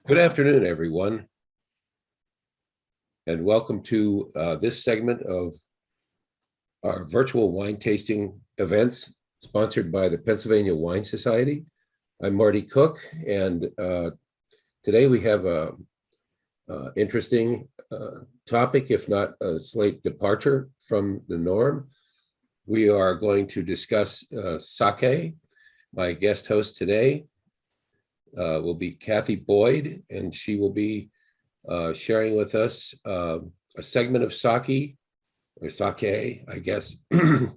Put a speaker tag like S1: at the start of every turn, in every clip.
S1: Good afternoon, everyone, and welcome to this segment of our virtual wine tasting events sponsored by the Pennsylvania Wine Society. I'm Marty Cook, and today we have a interesting topic, if not a slight departure from the norm. We are going to discuss sake. My guest host today will be Kathy Boyd, and she will be sharing with us a segment of sake, or sake, I guess, and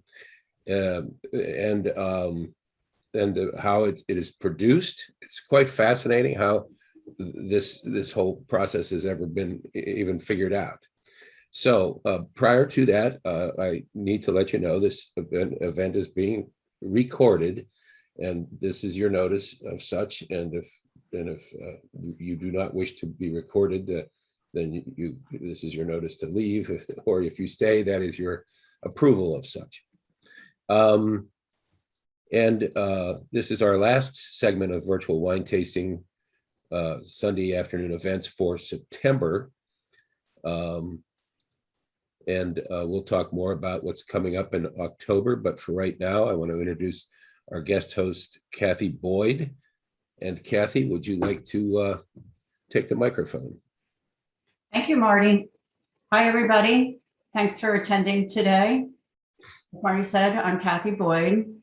S1: how it is produced. It's quite fascinating how this whole process has ever been even figured out. So prior to that, I need to let you know this event is being recorded, and this is your notice of such. And if you do not wish to be recorded, then this is your notice to leave. Or if you stay, that is your approval of such. This is our last segment of virtual wine tasting Sunday afternoon events for September. We'll talk more about what's coming up in October. But for right now, I want to introduce our guest host, Kathy Boyd. And Kathy, would you like to take the microphone?
S2: Thank you, Marty. Hi, everybody. Thanks for attending today. Like Marty said, I'm Kathy Boyd,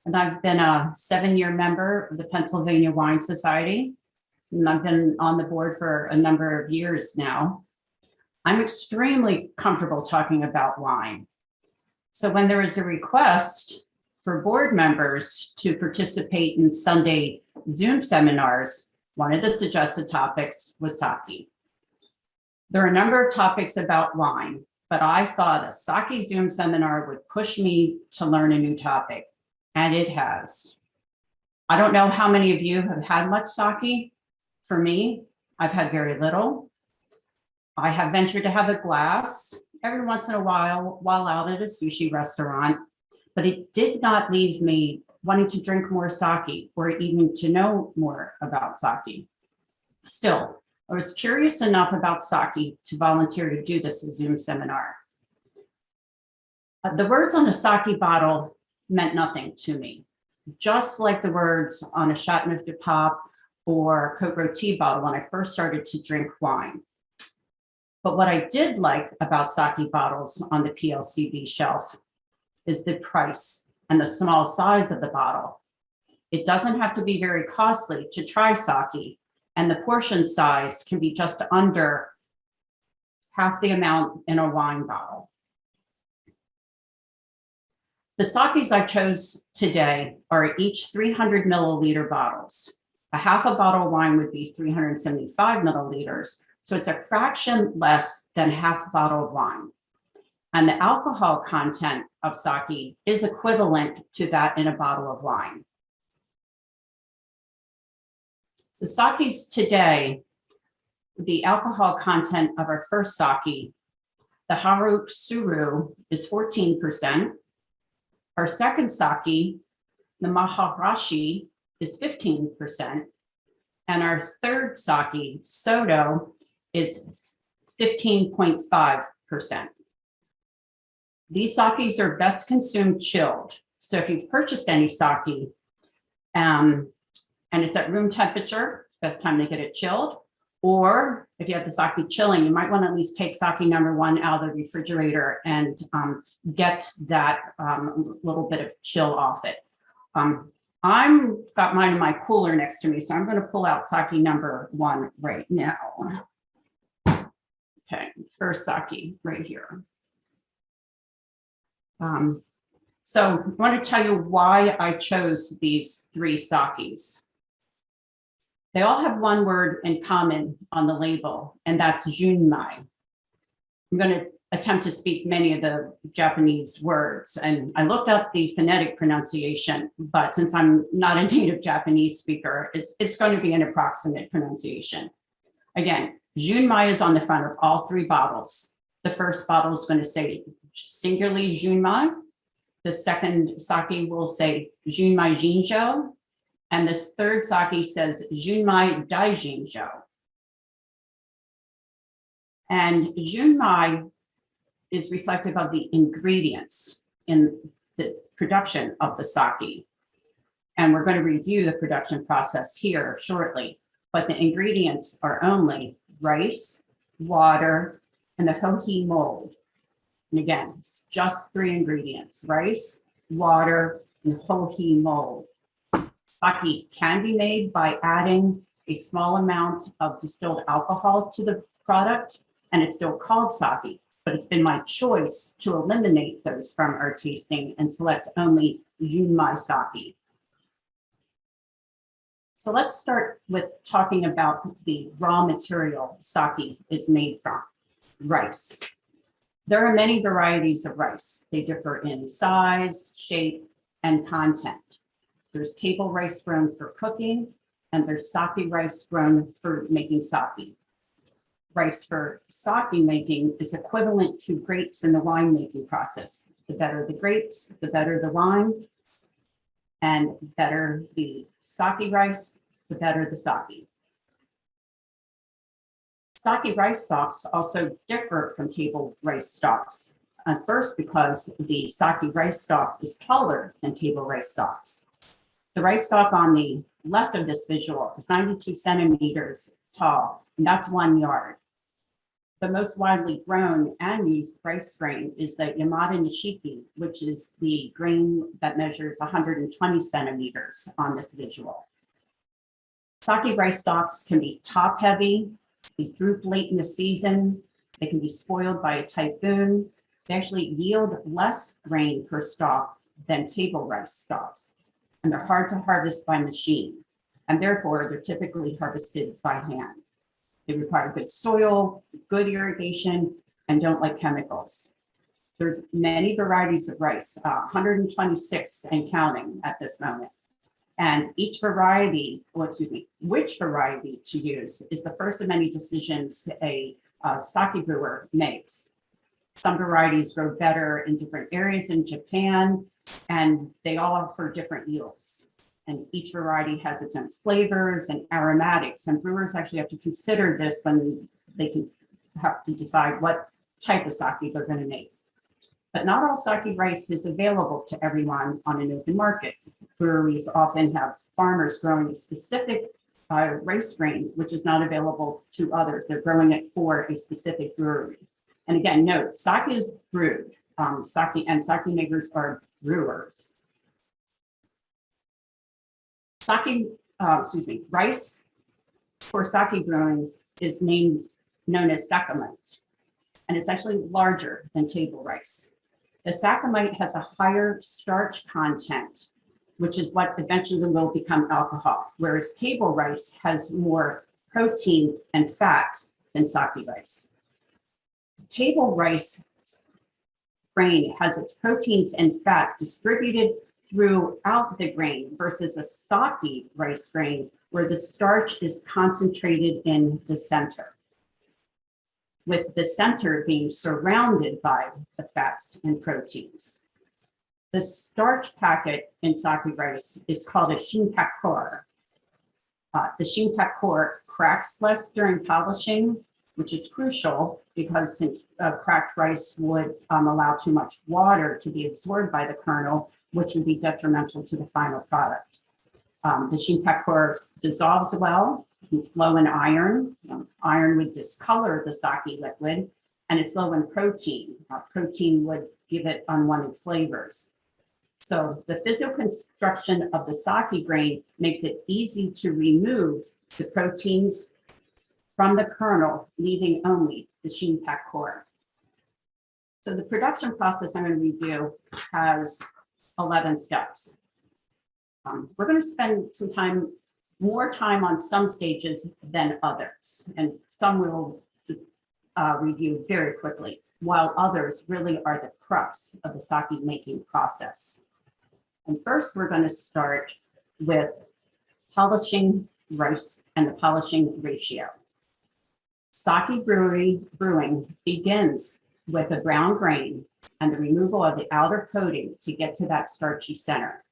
S2: and I've been a 7-year member of the Pennsylvania Wine Society, and I've been on the board for a number of years now. I'm extremely comfortable talking about wine. So when there is a request for board members to participate in Sunday Zoom seminars, one of the suggested topics was sake. There are a number of topics about wine, but I thought a sake Zoom seminar would push me to learn a new topic, and it has. I don't know how many of you have had much sake. For me, I've had very little. I have ventured to have a glass every once in a while out at a sushi restaurant, but it did not leave me wanting to drink more sake or even to know more about sake. Still, I was curious enough about sake to volunteer to do this Zoom seminar. The words on a sake bottle meant nothing to me, just like the words on a Chateauneuf du Pape or Cote Rôtie bottle when I first started to drink wine. But what I did like about sake bottles on the PLCB shelf is the price and the small size of the bottle. It doesn't have to be very costly to try sake, and the portion size can be just under half the amount in a wine bottle. The sakes I chose today are each 300 milliliter bottles. A half a bottle of wine would be 375 milliliters, so it's a fraction less than half a bottle of wine. And the alcohol content of sake is equivalent to that in a bottle of wine. The sakes today, the alcohol content of our first sake, the Haru Suru, is 14%. Our second sake, the Maharashi, is 15%. And our third sake, Soto, is 15.5%. These sakes are best consumed chilled. So if you've purchased any sake and it's at room temperature, best time to get it chilled. Or if you have the sake chilling, you might want to at least take sake number 1 out of the refrigerator and get that little bit of chill off it. I've got mine in my cooler next to me, so I'm going to pull out sake number 1 right now. Okay, first sake right here. So I want to tell you why I chose these 3 sakes. They all have one word in common on the label, and that's junmai. I'm going to attempt to speak many of the Japanese words, and I looked up the phonetic pronunciation, but since I'm not a native Japanese speaker, it's going to be an approximate pronunciation. Again, junmai is on the front of all 3 bottles. The first bottle is going to say singularly junmai. The second sake will say junmai jinjo. And this third sake says junmai daijinjo. And Junmai is reflective of the ingredients in the production of the sake. And we're going to review the production process here shortly, but the ingredients are only rice, water, and the hohi mold. And again, it's just 3 ingredients: rice, water, and hohi mold. Sake can be made by adding a small amount of distilled alcohol to the product, and it's still called sake, but it's been my choice to eliminate those from our tasting and select only Junmai sake. So let's start with talking about the raw material sake is made from: rice. There are many varieties of rice. They differ in size, shape, and content. There's table rice grown for cooking, and there's sake rice grown for making sake. Rice for sake making is equivalent to grapes in the wine making process. The better the grapes, the better the wine, and better the sake rice, the better the sake. Sake rice stalks also differ from table rice stalks. At first, because the sake rice stalk is taller than table rice stalks. The rice stalk on the left of this visual is 92 centimeters tall, and that's 1 yard. The most widely grown and used rice grain is the Yamada Nishiki, which is the grain that measures 120 centimeters on this visual. Sake rice stalks can be top heavy, they droop late in the season, they can be spoiled by a typhoon. They actually yield less grain per stalk than table rice stalks, and they're hard to harvest by machine, and therefore they're typically harvested by hand. They require good soil, good irrigation, and don't like chemicals. There's many varieties of rice, 126 and counting at this moment. And each variety, which variety to use is the first of many decisions a sake brewer makes. Some varieties grow better in different areas in Japan, and they all offer different yields. And each variety has its own flavors and aromatics, and brewers actually have to consider this when they can have to decide what type of sake they're going to make. But not all sake rice is available to everyone on an open market. Breweries often have farmers growing a specific rice grain, which is not available to others. They're growing it for a specific brewery. And again, note, sake is brewed. Sake makers are brewers. Rice for sake brewing is known as saccharomite, and it's actually larger than table rice. The saccharomite has a higher starch content, which is what eventually will become alcohol, whereas table rice has more protein and fat than sake rice. Table rice grain has its proteins and fat distributed throughout the grain versus a sake rice grain where the starch is concentrated in the center, with the center being surrounded by the fats and proteins. The starch packet in sake rice is called a shinpakure. The shinpakure cracks less during polishing, which is crucial because since cracked rice would allow too much water to be absorbed by the kernel, which would be detrimental to the final product. The shinpakure dissolves well. It's low in iron. Iron would discolor the sake liquid, and it's low in protein. Protein would give it unwanted flavors. So the physical construction of the sake grain makes it easy to remove the proteins from the kernel, leaving only the shinpakure. So the production process I'm going to review has 11 steps. We're going to spend more time on some stages than others, and some we'll review very quickly, while others really are the crux of the sake making process. And first, we're going to start with polishing rice and the polishing ratio. Sake brewing begins with a brown grain and the removal of the outer coating to get to that starchy center.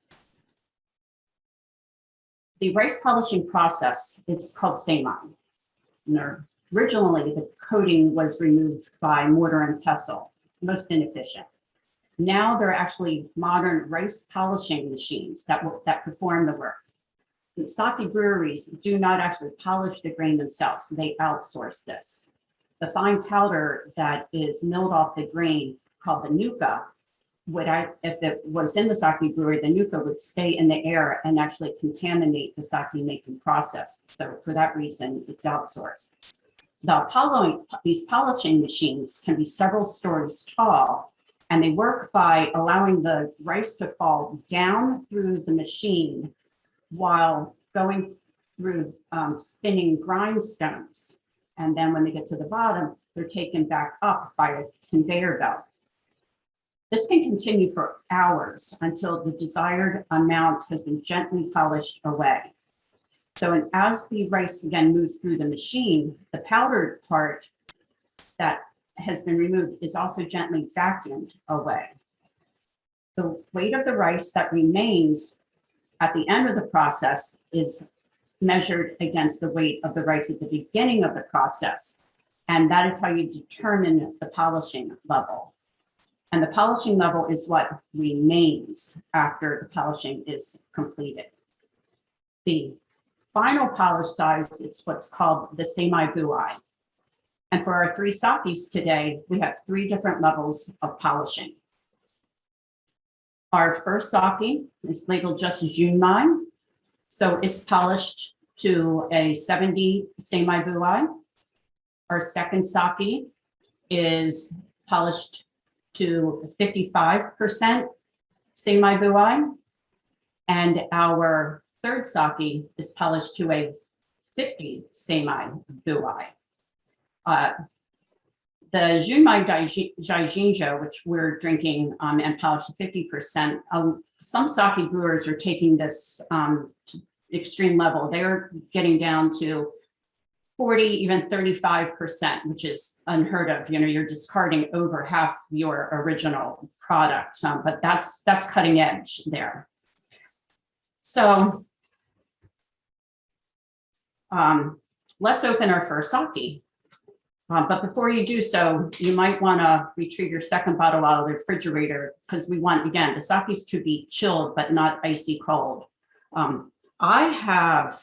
S2: The rice polishing process is called seiman. There are Originally, the coating was removed by mortar and pestle, most inefficient. Now there are actually modern rice polishing machines that perform the work. The sake breweries do not actually polish the grain themselves. They outsource this. The fine powder that is milled off the grain, called the nuka, if it was in the sake brewery, the nuka would stay in the air and actually contaminate the sake making process. So for that reason, it's outsourced. These polishing machines can be several stories tall, and they work by allowing the rice to fall down through the machine while going through spinning grindstones. And then when they get to the bottom, they're taken back up by a conveyor belt. This can continue for hours until the desired amount has been gently polished away. So and as the rice again moves through the machine, the powdered part that has been removed is also gently vacuumed away. The weight of the rice that remains at the end of the process is measured against the weight of the rice at the beginning of the process. And that is how you determine the polishing level. And the polishing level is what remains after the polishing is completed. The final polish size, it's what's called the semi-buai. And for our 3 sakes today, we have 3 different levels of polishing. Our first sake is labeled just Junmai. So it's polished to a 70 semi-buai. Our second sake is polished to 55% semi-buai. And our third sake is polished to a 50 semi-buai. The Junmai Daijinjo, which we're drinking and polished to 50%, some sake brewers are taking this to extreme level. They're getting down to 40, even 35%, which is unheard of. You know, you're discarding over half your original product, but that's cutting edge there. So let's open our first sake. But before you do so, you might want to retrieve your second bottle out of the refrigerator, because we want, again, the sakes to be chilled but not icy cold. I have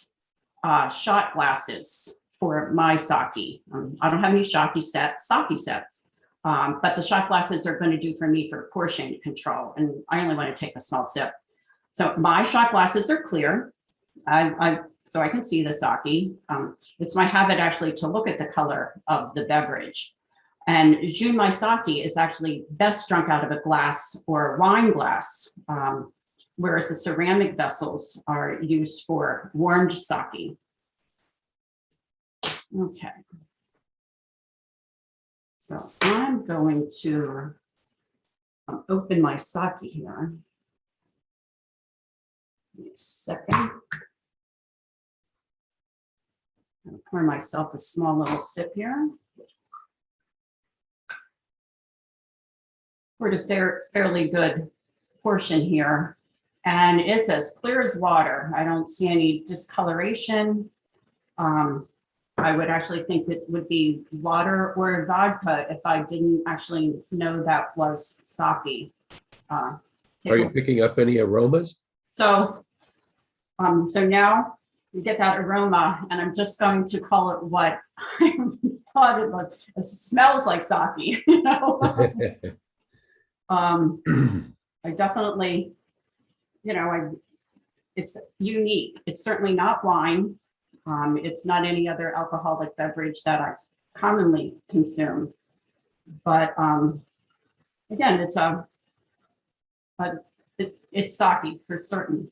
S2: shot glasses for my sake. I don't have any sake sets, but the shot glasses are going to do for me for portion control, and I only want to take a small sip. So my shot glasses are clear. So I can see the sake. It's my habit actually to look at the color of the beverage. And Junmai sake is actually best drunk out of a glass or a wine glass, whereas the ceramic vessels are used for warmed sake. Okay. So I'm going to open my sake here. Give me a second. I'll pour myself a small little sip here. Poured a fairly good portion here, and it's as clear as water. I don't see any discoloration. I would actually think it would be water or vodka if I didn't actually know that was sake.
S1: Are you picking up any aromas?
S2: So now you get that aroma, and I'm just going to call it what I thought it was. It smells like sake, you know. I definitely, you know, it's unique. It's certainly not wine. It's not any other alcoholic beverage that I commonly consume. But again, it's it's sake for certain.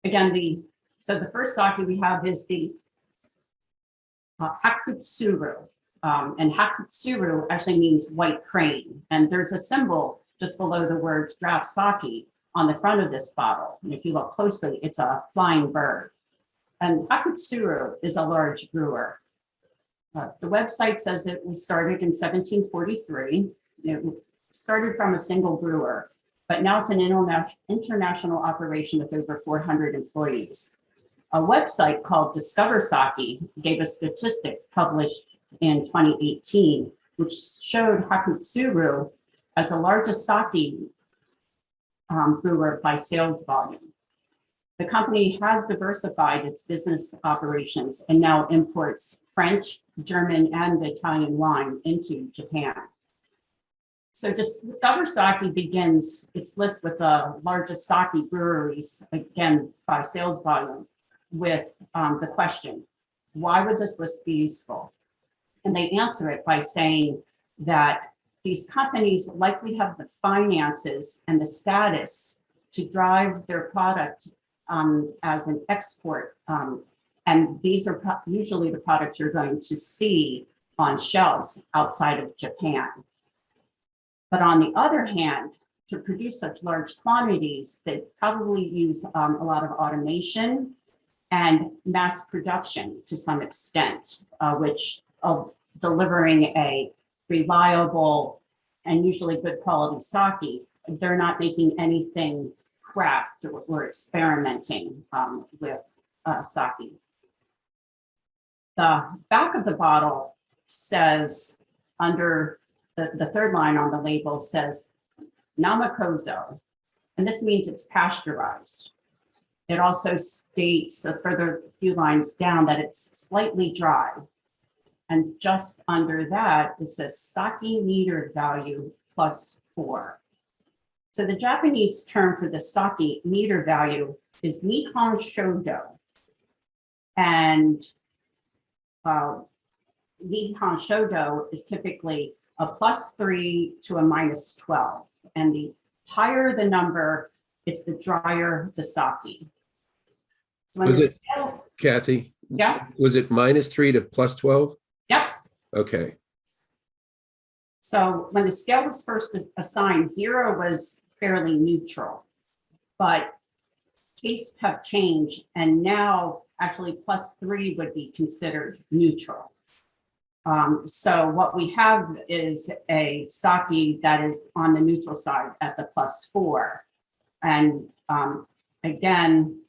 S2: Again, so the first sake we have is the Hakutsuru. And Hakutsuru actually means white crane. And there's a symbol just below the words draft sake on the front of this bottle. And if you look closely, it's a flying bird. And Hakutsuru is a large brewer. The website says it was started in 1743. It started from a single brewer, but now it's an international operation with over 400 employees. A website called Discover Sake gave a statistic published in 2018, which showed Hakutsuru as the largest sake brewer by sales volume. The company has diversified its business operations and now imports French, German, and Italian wine into Japan. So Discover Sake begins its list with the largest sake breweries, again, by sales volume, with the question, why would this list be useful? And they answer it by saying that these companies likely have the finances and the status to drive their product as an export. And these are usually the products you're going to see on shelves outside of Japan. But on the other hand, to produce such large quantities, they probably use a lot of automation and mass production to some extent, which of delivering a reliable and usually good quality sake, they're not making anything craft or experimenting with sake. The back of the bottle says, under the third line on the label says Namakozo, and this means it's pasteurized. It also states a further few lines down that it's slightly dry. And just under that, it says sake meter value +4. So the Japanese term for the sake meter value is Nihon Shodo. And Nihon Shodo is typically a +3 to a -12. And the higher the number, it's the drier the sake. So
S1: Was it, Kathy?
S2: Yeah.
S1: Was it -3 to +12?
S2: Yep.
S1: Okay.
S2: So when the scale was first assigned, 0 was fairly neutral, but tastes have changed, and now actually +3 would be considered neutral. So what we have is a sake that is on the neutral side at the +4. And again,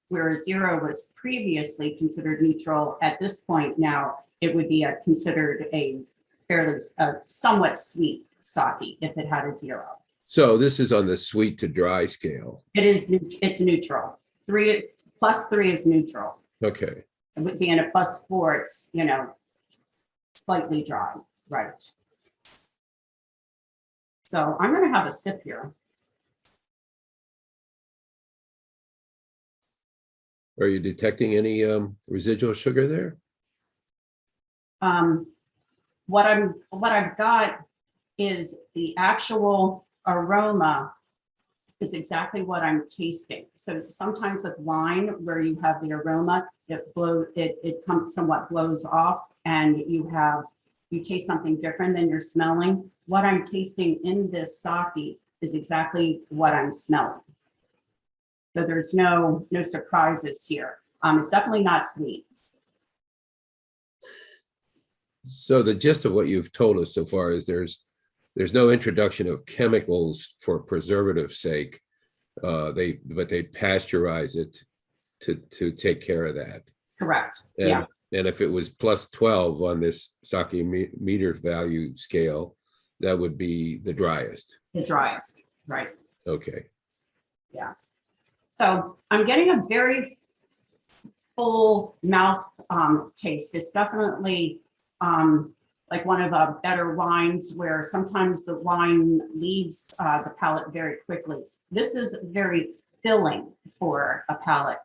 S2: whereas 0 was previously considered neutral, at this point now, it would be considered a fairly somewhat sweet sake if it had a 0.
S1: So this is on the sweet to dry scale.
S2: It's neutral. +3 is neutral.
S1: Okay.
S2: It would be in a +4, it's, slightly dry, right? So I'm going to have a sip here.
S1: Are you detecting any residual sugar there?
S2: What I've got is the actual aroma is exactly what I'm tasting. So sometimes with wine, where you have the aroma, it somewhat blows off, and you taste something different than you're smelling. What I'm tasting in this sake is exactly what I'm smelling. So there's no surprises here. It's definitely not sweet.
S1: So the gist of what you've told us so far is there's no introduction of chemicals for preservative sake. But they pasteurize it to take care of that.
S2: Correct.
S1: And,
S2: yeah.
S1: And if it was +12 on this sake meter value scale, that would be the driest.
S2: The driest, right.
S1: Okay.
S2: Yeah. So I'm getting a very full mouth taste. It's definitely like one of the better wines where sometimes the wine leaves the palate very quickly. This is very filling for a palate.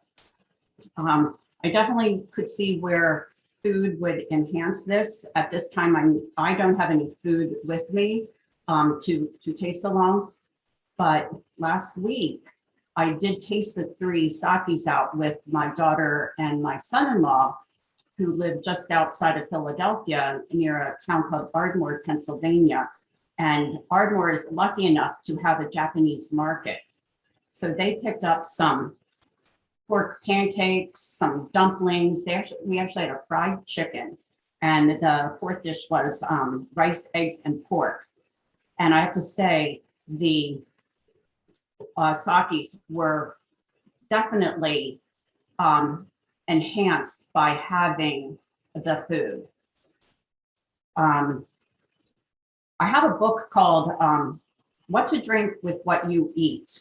S2: I definitely could see where food would enhance this. At this time, I don't have any food with me to taste along. But last week, I did taste the 3 sakes out with my daughter and my son-in-law, who live just outside of Philadelphia near a town called Ardmore, Pennsylvania. And Ardmore is lucky enough to have a Japanese market. So they picked up some pork pancakes, some dumplings. We actually had a fried chicken. And the 4th dish was rice, eggs, and pork. And I have to say, the sakes were definitely enhanced by having the food. I have a book called What to Drink with What You Eat.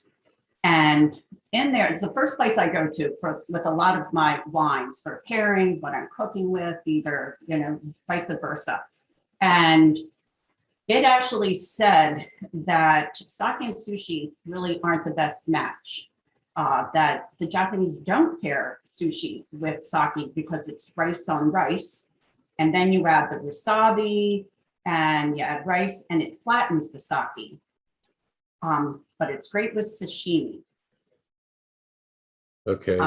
S2: And in there, it's the first place I go to with a lot of my wines for pairings, what I'm cooking with, either, vice versa. And it actually said that sake and sushi really aren't the best match. That the Japanese don't pair sushi with sake because it's rice on rice. And then you add the wasabi and you add rice and it flattens the sake. But it's great with sashimi.
S1: Okay.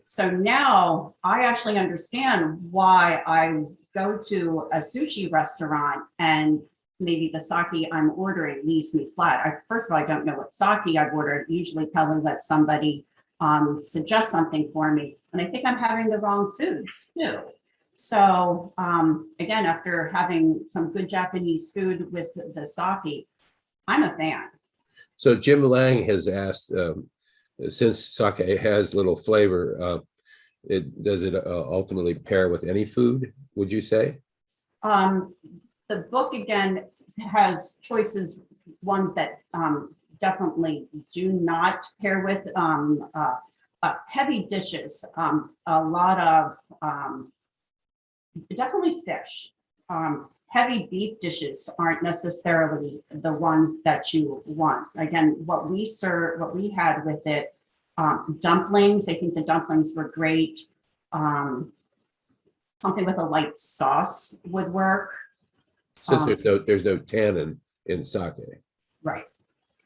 S2: So now I actually understand why I go to a sushi restaurant and maybe the sake I'm ordering leaves me flat. First of all, I don't know what sake I've ordered. Usually probably let somebody suggest something for me. And I think I'm having the wrong foods too. So again, after having some good Japanese food with the sake, I'm a fan.
S1: So Jim Lang has asked, since sake has little flavor, does it ultimately pair with any food, would you say?
S2: The book again has choices, ones that definitely do not pair with heavy dishes. A lot of definitely fish. Heavy beef dishes aren't necessarily the ones that you want. Again, what we had with it, dumplings. I think the dumplings were great. Something with a light sauce would work.
S1: Since there's no tannin in sake.
S2: Right.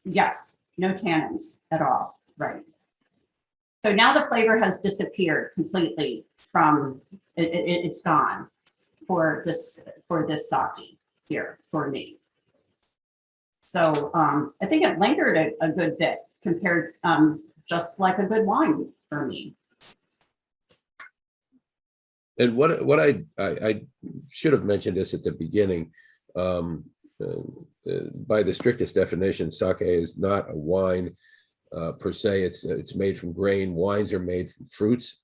S2: Yes, no tannins at all. Right. So now the flavor has disappeared completely from it's gone for this sake here for me. So I think it lingered a good bit compared, just like a good wine for me.
S1: And what I should have mentioned this at the beginning. By the strictest definition, sake is not a wine per se. It's made from grain. Wines are made from fruits.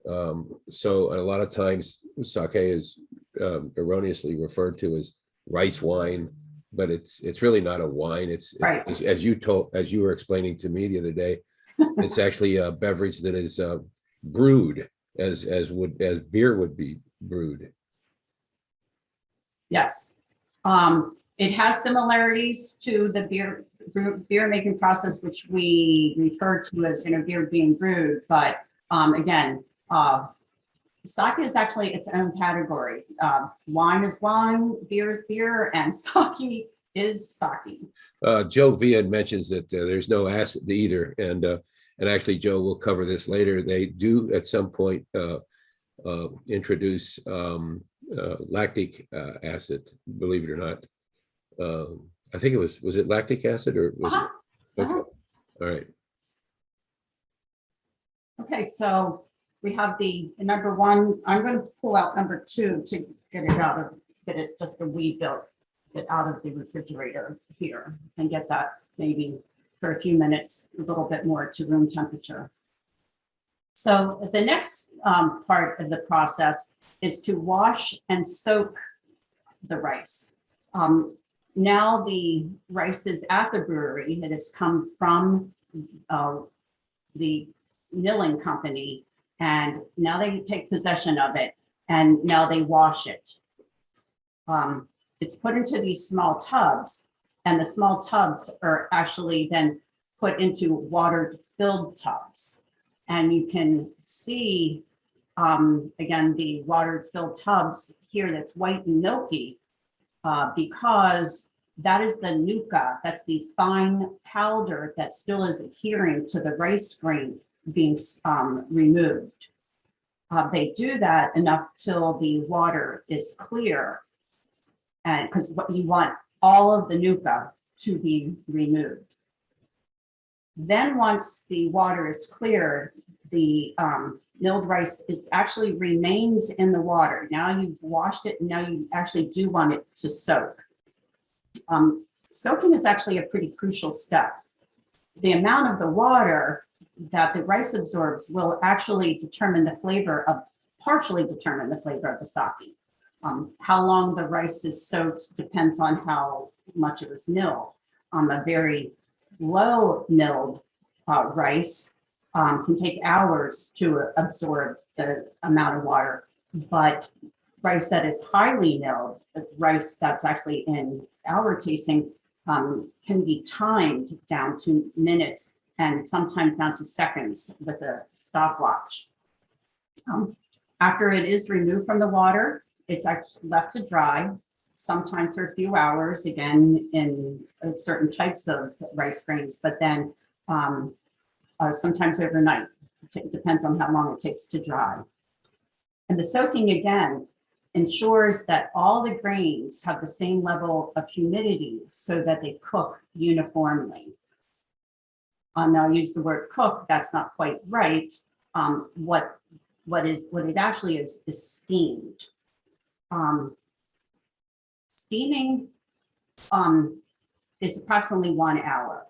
S1: So a lot of times sake is erroneously referred to as rice wine, but it's really not a wine. It's
S2: Right.
S1: as you were explaining to me the other day, it's actually a beverage that is brewed as beer would be brewed.
S2: Yes. It has similarities to the beer making process, which we refer to as beer being brewed. But again, sake is actually its own category. Wine is wine, beer is beer, and sake is sake.
S1: Joe Vian mentions that there's no acid either, and actually Joe will cover this later. They do at some point introduce lactic acid, believe it or not. I think it was it lactic acid or was it? Okay. All right.
S2: Okay, so we have the number one. I'm going to pull out number two to get it just a wee bit out of the refrigerator here and get that maybe for a few minutes, a little bit more to room temperature. So the next part of the process is to wash and soak the rice. Now the rice is at the brewery. It has come from the milling company, and now they take possession of it, and now they wash it. It's put into these small tubs, and the small tubs are actually then put into water-filled tubs. And you can see, again, the water-filled tubs here that's white and milky, because that is the nuka, that's the fine powder that still is adhering to the rice grain being removed. They do that enough till the water is clear, and because you want all of the nuka to be removed. Then once the water is clear, the milled rice actually remains in the water. Now you've washed it, and now you actually do want it to soak. Soaking is actually a pretty crucial step. The amount of the water that the rice absorbs will actually partially determine the flavor of the sake. How long the rice is soaked depends on how much it was milled. A very low milled rice can take hours to absorb the amount of water, but rice that is highly milled, rice that's actually in our tasting, can be timed down to minutes and sometimes down to seconds with a stopwatch. After it is removed from the water, it's actually left to dry, sometimes for a few hours, again, in certain types of rice grains, but then sometimes overnight. It depends on how long it takes to dry. And the soaking, again, ensures that all the grains have the same level of humidity so that they cook uniformly. Now, I'll use the word cook, that's not quite right. What it actually is steamed. Steaming is approximately 1 hour.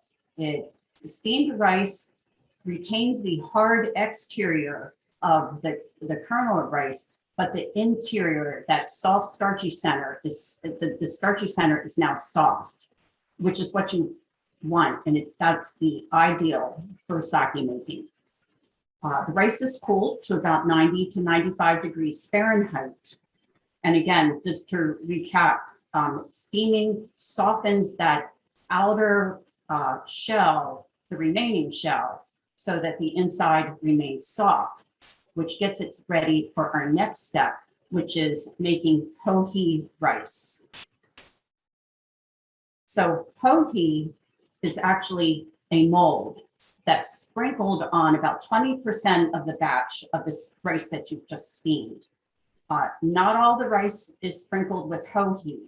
S2: Steamed rice retains the hard exterior of the kernel of rice, but the interior, that soft starchy center, the starchy center is now soft, which is what you want, and that's the ideal for sake making. The rice is cooled to about 90 to 95 degrees Fahrenheit. And again, just to recap, steaming softens that outer shell, the remaining shell, so that the inside remains soft, which gets it ready for our next step, which is making pohi rice. So pohi is actually a mold that's sprinkled on about 20% of the batch of this rice that you've just steamed. Not all the rice is sprinkled with hohi.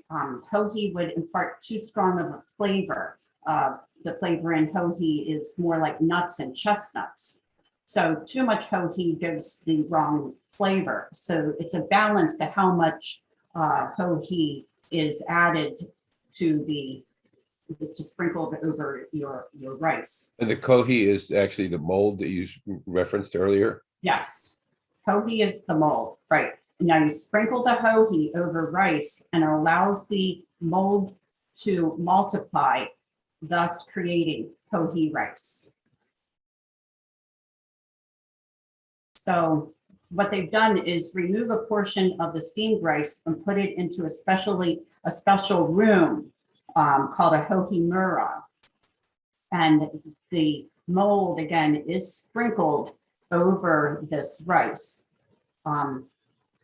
S2: Hohi would impart too strong of a flavor. The flavor in hohi is more like nuts and chestnuts. So too much hohi gives the wrong flavor. So it's a balance to how much hohi is added to sprinkled over your rice.
S1: And the kohi is actually the mold that you referenced earlier?
S2: Yes, hohi is the mold, right. Now you sprinkle the hohi over rice and it allows the mold to multiply, thus creating pohi rice. So what they've done is remove a portion of the steamed rice and put it into a special room called a hohimura. And the mold, again, is sprinkled over this rice.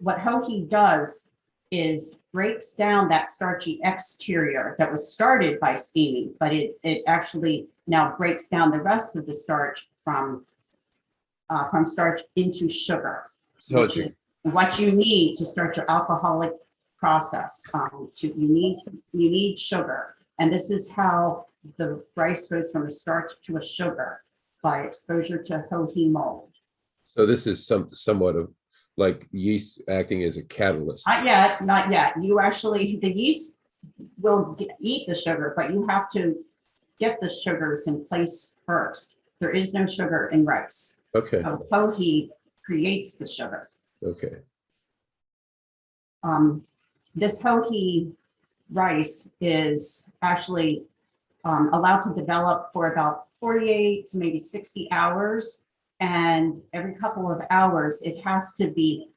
S2: What hohi does is breaks down that starchy exterior that was started by steaming, but it actually now breaks down the rest of the starch from starch into sugar,
S1: So
S2: which is what you need to start your alcoholic process. You need sugar, and this is how the rice goes from a starch to a sugar, by exposure to hohi mold.
S1: So this is somewhat of like yeast acting as a catalyst.
S2: Not yet. The yeast will eat the sugar, but you have to get the sugars in place first. There is no sugar in rice.
S1: Okay.
S2: So hohi creates the sugar.
S1: Okay.
S2: This hohi rice is actually allowed to develop for about 48 to maybe 60 hours. And every couple of hours, it has to be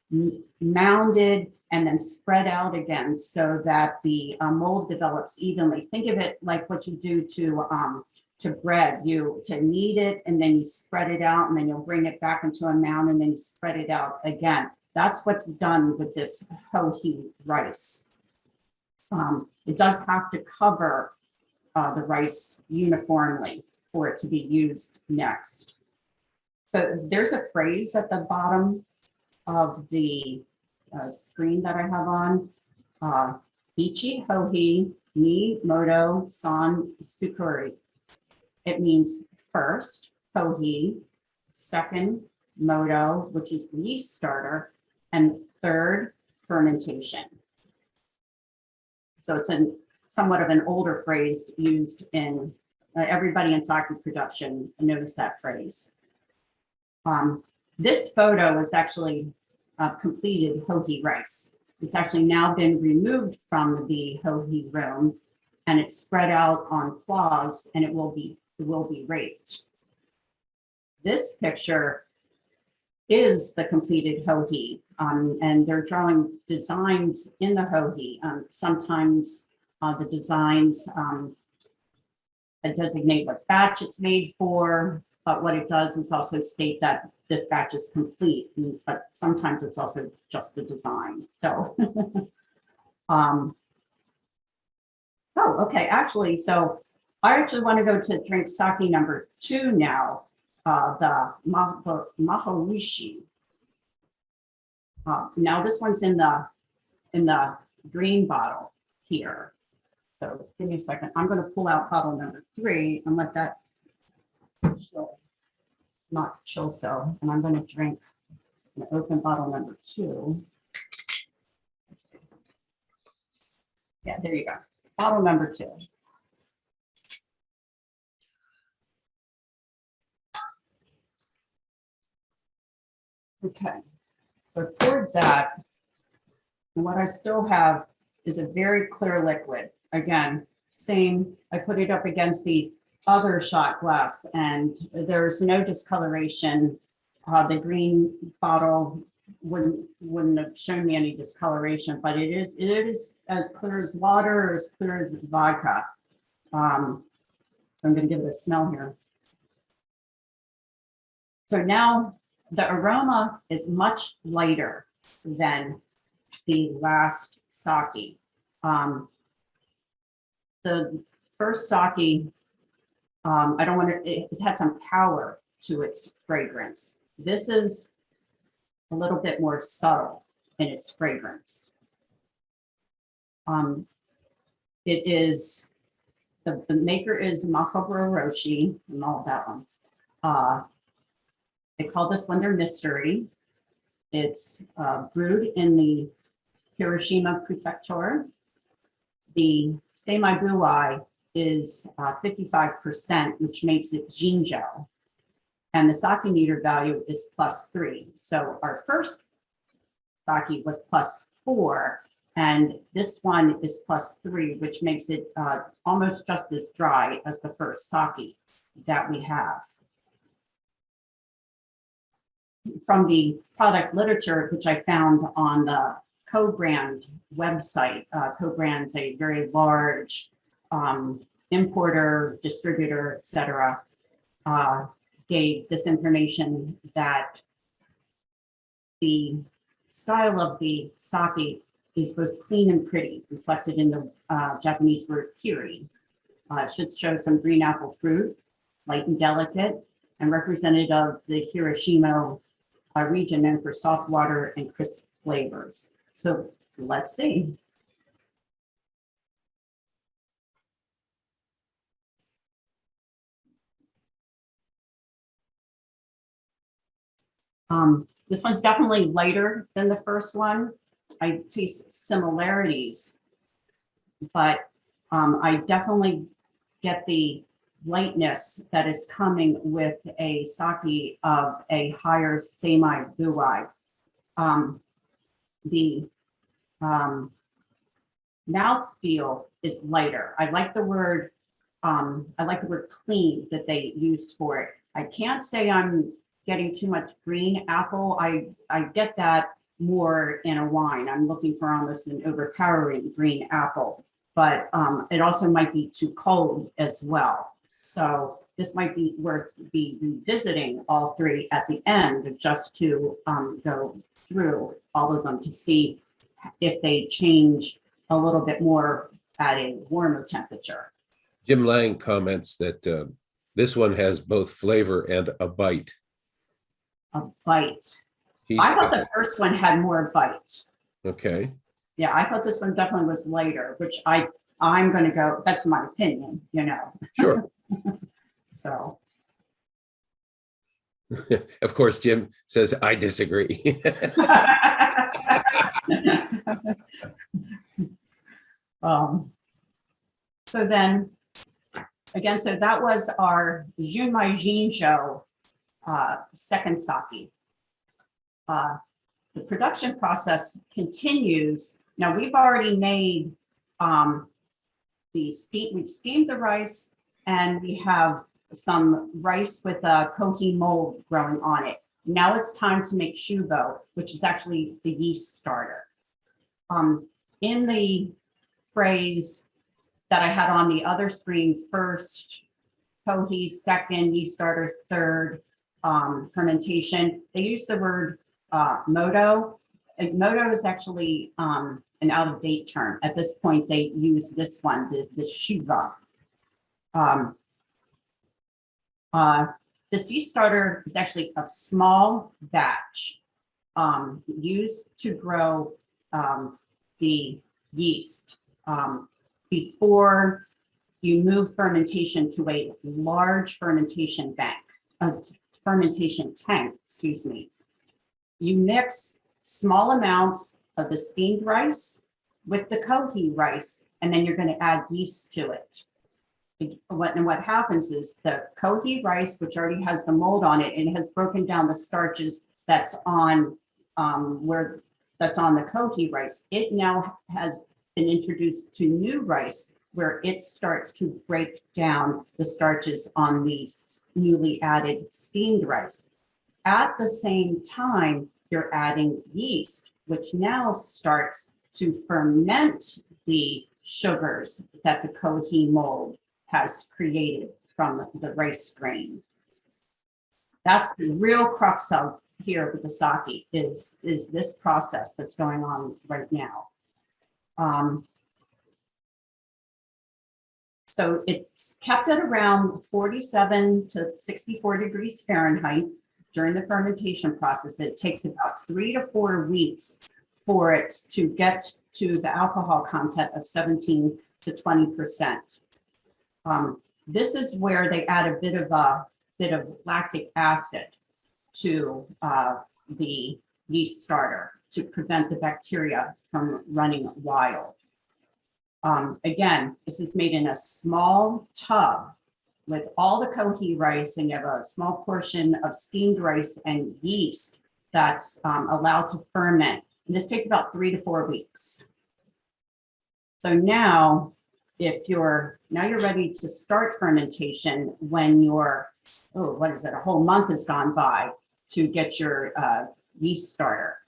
S2: mounded and then spread out again so that the mold develops evenly. Think of it like what you do to bread. You knead it and then you spread it out and then you'll bring it back into a mound and then you spread it out again. That's what's done with this hohi rice. It does have to cover the rice uniformly for it to be used next. So there's a phrase at the bottom of the screen that I have on. Ichi hohi ni moto san sukuri. It means first, hohi, second, moto, which is the yeast starter, and third, fermentation. So it's somewhat of an older phrase used in everybody in sake production knows that phrase. This photo is actually completed hoagie rice. It's actually now been removed from the hoagie room, and it's spread out on cloths, and it will be raked. This picture is the completed hoagie, and they're drawing designs in the hoagie. Sometimes the designs designate what batch it's made for, but what it does is also state that this batch is complete, but sometimes it's also just the design. So, oh, okay, actually, so I actually want to go to drink sake number 2 now, the Mahorishi. Now this one's in the green bottle here. So give me a second. I'm going to pull out bottle number 3 and let that chill, not chill so. And I'm going to drink and open bottle number 2. Yeah, there you go. Bottle number 2. Okay, so I poured that. And what I still have is a very clear liquid. Again, same, I put it up against the other shot glass and there's no discoloration. The green bottle wouldn't have shown me any discoloration, but it is as clear as water, or as clear as vodka. So I'm going to give it a smell here. So now the aroma is much lighter than the last sake. The first sake, I don't want to, it had some power to its fragrance. This is a little bit more subtle in its fragrance. It is, the maker is Mahaburo Roshi, and all of that one. They call this one their mystery. It's brewed in the Hiroshima Prefecture. The Seimai Buai is 55%, which makes it Jinjo. And the sake meter value is +3. So our first sake was +4, and this one is +3, which makes it almost just as dry as the first sake that we have. From the product literature, which I found on the Co-Brand website, Co-Brand's a very large importer, distributor, etc., gave this information that the style of the sake is both clean and pretty, reflected in the Japanese word kiri. It should show some green apple fruit, light and delicate, and representative of the Hiroshima region known for soft water and crisp flavors. So let's see. This one's definitely lighter than the first one. I taste similarities, but I definitely get the lightness that is coming with a sake of a higher Seimai Buai. The mouthfeel is lighter. I like the word clean that they used for it. I can't say I'm getting too much green apple. I get that more in a wine. I'm looking for almost an overpowering green apple, but it also might be too cold as well. So this might be worth revisiting all 3 at the end, just to go through all of them to see if they change a little bit more at a warmer temperature.
S1: Jim Lang comments that this one has both flavor and a bite.
S2: A bite. I thought the first one had more bite.
S1: Okay.
S2: Yeah, I thought this one definitely was lighter, which I'm going to go, that's my opinion, you know.
S1: Sure.
S2: So.
S1: Of course, Jim says, I disagree.
S2: So then, again, so that was our Junmai Jinjo second sake. The production process continues. Now we've already made we've steamed the rice, and we have some rice with a kohi mold growing on it. Now it's time to make shubo, which is actually the yeast starter. In the phrase that I had on the other screen, first kohi, second yeast starter, third fermentation, they use the word moto. And moto is actually an out-of-date term. At this point, they use this one, the shuva. This yeast starter is actually a small batch used to grow the yeast before you move fermentation to a large fermentation tank, excuse me. You mix small amounts of the steamed rice with the kohi rice, and then you're going to add yeast to it. What happens is the kohi rice, which already has the mold on it and has broken down the starches that's on the kohi rice, it now has been introduced to new rice where it starts to break down the starches on the newly added steamed rice. At the same time, you're adding yeast, which now starts to ferment the sugars that the kohi mold has created from the rice grain. That's the real crux of here with the sake is this process that's going on right now. So it's kept at around 47 to 64 degrees Fahrenheit during the fermentation process. It takes about 3 to 4 weeks for it to get to the alcohol content of 17 to 20%. This is where they add a bit of lactic acid to the yeast starter to prevent the bacteria from running wild. Again, this is made in a small tub with all the kohi rice, and you have a small portion of steamed rice and yeast that's allowed to ferment. And this takes about 3 to 4 weeks. So now, you're ready to start fermentation when a whole month has gone by to get your yeast starter.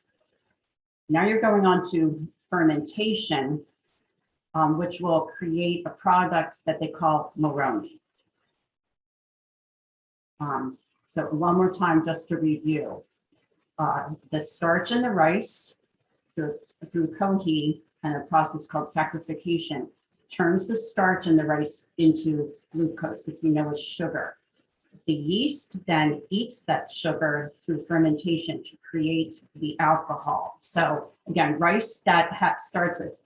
S2: Now you're going on to fermentation, which will create a product that they call moroni. So one more time, just to review, the starch in the rice through kohi and a process called saccharification turns the starch in the rice into glucose, which we know is sugar. The yeast then eats that sugar through fermentation to create the alcohol. So again, rice that starts with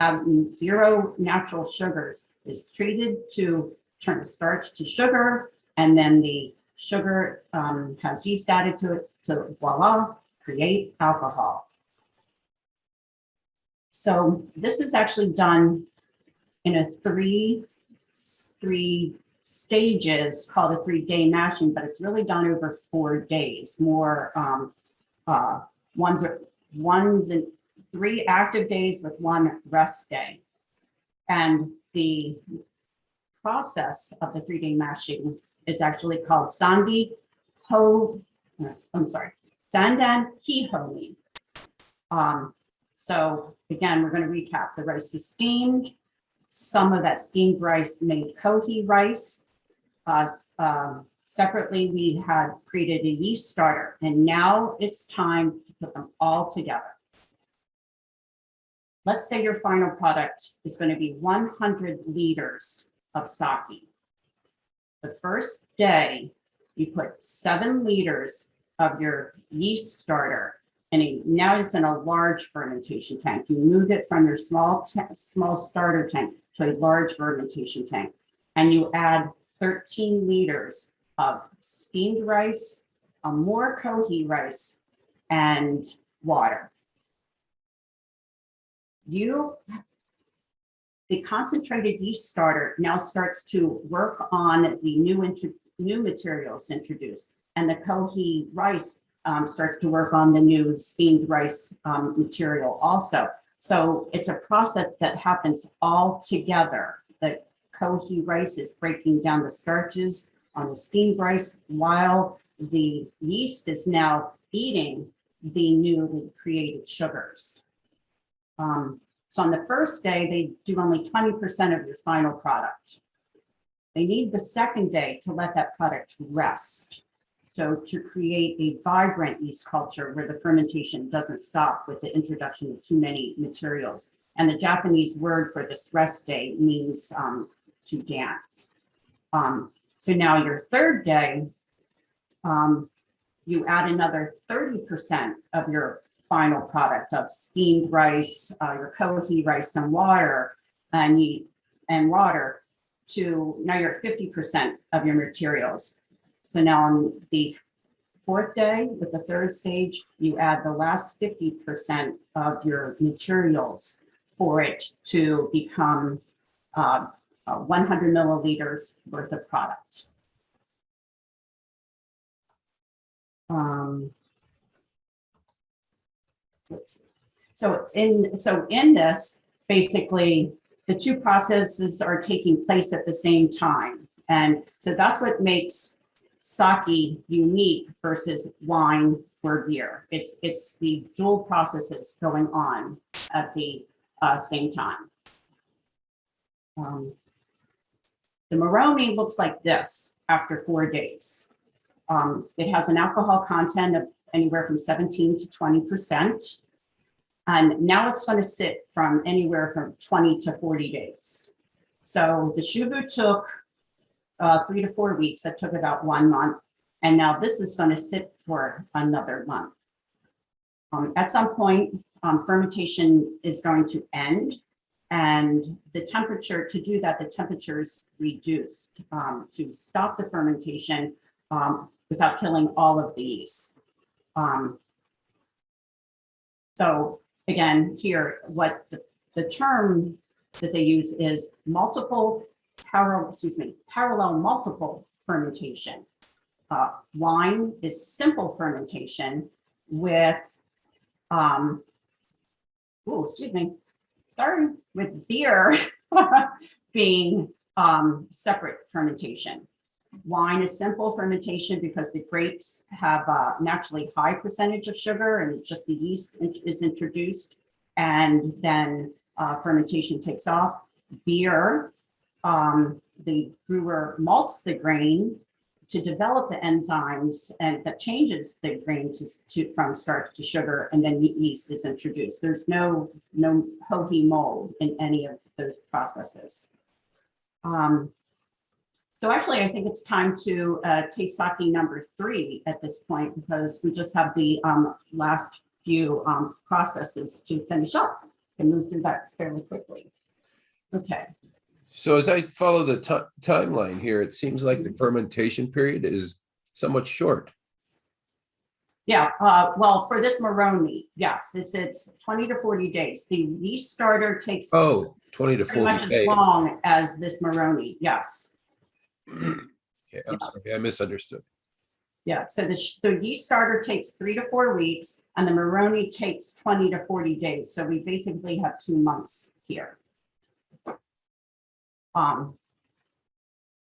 S2: 0 natural sugars is treated to turn starch to sugar, and then the sugar has yeast added to it to voila, create alcohol. So this is actually done in a three stages called a 3-day mashing, but it's really done over 4 days. One's in 3 active days with 1 rest day. And the process of the 3-day mashing is actually called Sandan Hihoni. So again, we're going to recap. The rice is steamed. Some of that steamed rice made kohi rice. Separately, we had created a yeast starter, and now it's time to put them all together. Let's say your final product is going to be 100 liters of sake. The first day, you put 7 liters of your yeast starter, and now it's in a large fermentation tank. You move it from your small starter tank to a large fermentation tank, and you add 13 liters of steamed rice, more kohi rice, and water. The concentrated yeast starter now starts to work on the new materials introduced. and the Kohi rice starts to work on the new steamed rice material also. So it's a process that happens all together. The Kohi rice is breaking down the starches on the steamed rice while the yeast is now eating the newly created sugars. So on the first day, they do only 20% of your final product. They need the second day to let that product rest. So to create a vibrant yeast culture where the fermentation doesn't stop with the introduction of too many materials. And the Japanese word for this rest day means to dance. So now your third day, you add another 30% of your final product of steamed rice, your Kohi rice and water, water to now you're at 50% of your materials. So now on the fourth day with the third stage, you add the last 50% of your materials for it to become 100 milliliters worth of product. So in this, basically, the two processes are taking place at the same time. And so that's what makes sake unique versus wine or beer. It's the dual processes going on at the same time. The Moroni looks like this after 4 days. It has an alcohol content of anywhere from 17 to 20%. And now it's going to sit from anywhere from 20 to 40 days. So the Shubu took 3 to 4 weeks. That took about 1 month. And now this is going to sit for another month. At some point, fermentation is going to end. And the temperature, to do that, the temperature is reduced to stop the fermentation without killing all of the yeast. So again, here, what the term that they use is parallel multiple fermentation. Wine is simple fermentation with, with beer being separate fermentation. Wine is simple fermentation because the grapes have a naturally high percentage of sugar and just the yeast is introduced and then fermentation takes off. Beer, the brewer malts the grain to develop the enzymes and that changes the grain from starch to sugar, and then yeast is introduced. There's no hohi mold in any of those processes. So actually, I think it's time to taste sake number 3 at this point because we just have the last few processes to finish up and move through that fairly quickly. Okay.
S1: So as I follow the timeline here, it seems like the fermentation period is somewhat short.
S2: Yeah, well, for this Moroni, yes, it's 20 to 40 days. The yeast starter takes
S1: 20 to 40
S2: pretty much
S1: days.
S2: as long as this Moroni, yes.
S1: Okay, I'm sorry, I misunderstood.
S2: Yeah, so the yeast starter takes 3 to 4 weeks and the Moroni takes 20 to 40 days. So we basically have 2 months here.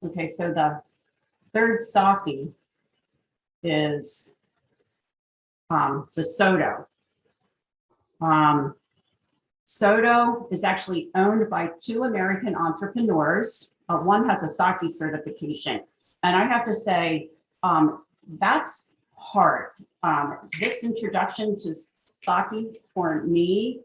S2: Okay, so the third sake is the Soto. Soto is actually owned by 2 American entrepreneurs. One has a sake certification. And I have to say, that's hard. This introduction to sake for me,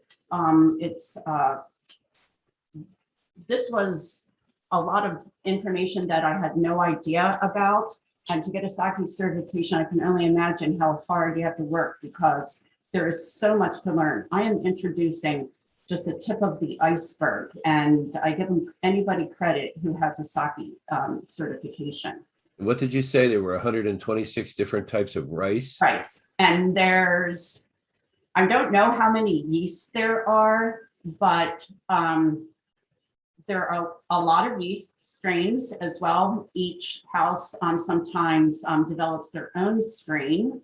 S2: this was a lot of information that I had no idea about. And to get a sake certification, I can only imagine how hard you have to work because there is so much to learn. I am introducing just the tip of the iceberg, and I give anybody credit who has a sake certification.
S1: What did you say? There were 126 different types of rice?
S2: Right, and I don't know how many yeasts there are, but there are a lot of yeast strains as well. Each house sometimes develops their own strain.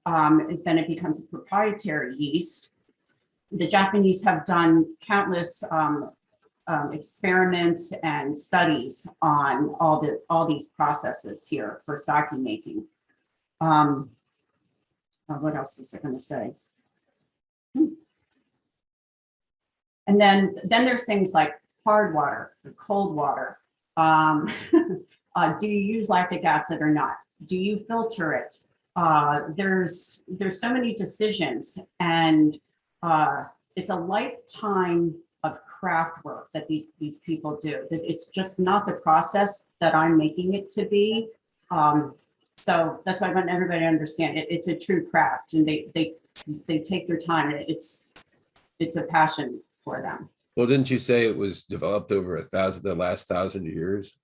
S2: Then it becomes a proprietary yeast. The Japanese have done countless experiments and studies on all these processes here for sake making. What else was I going to say? And then there's things like hard water, cold water. Do you use lactic acid or not? Do you filter it? There's so many decisions, and it's a lifetime of craft work that these people do. It's just not the process that I'm making it to be. So that's why I want everybody to understand it. It's a true craft, and they take their time. It's a passion for them.
S1: Well, didn't you say it was developed over the last 1,000 years?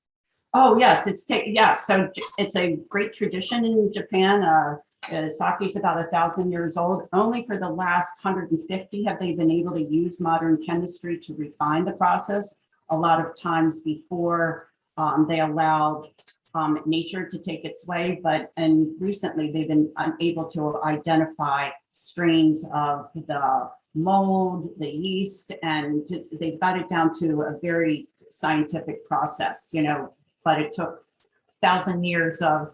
S2: Oh yes, so it's a great tradition in Japan. Sake is about 1,000 years old. Only for the last 150 have they been able to use modern chemistry to refine the process. A lot of times before they allowed nature to take its way, and recently they've been able to identify strains of the mold, the yeast, and they've got it down to a very scientific process, but it took 1,000 years of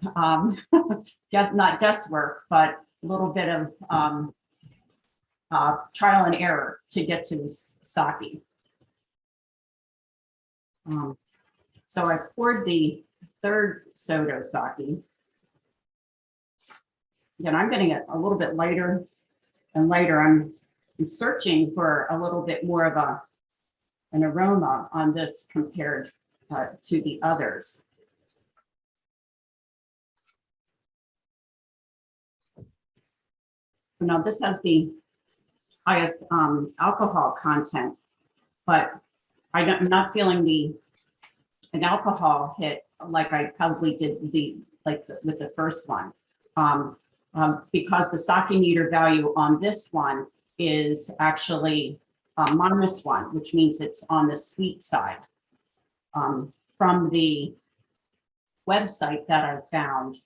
S2: not guesswork, but a little bit of trial and error to get to sake. So I poured the third Soto sake. Again, I'm getting it a little bit lighter and lighter. I'm searching for a little bit more of an aroma on this compared to the others. So now this has the highest alcohol content, but I'm not feeling an alcohol hit like I probably did with the first one, because the sake meter value on this one is actually -1, which means it's on the sweet side. From the website that I found,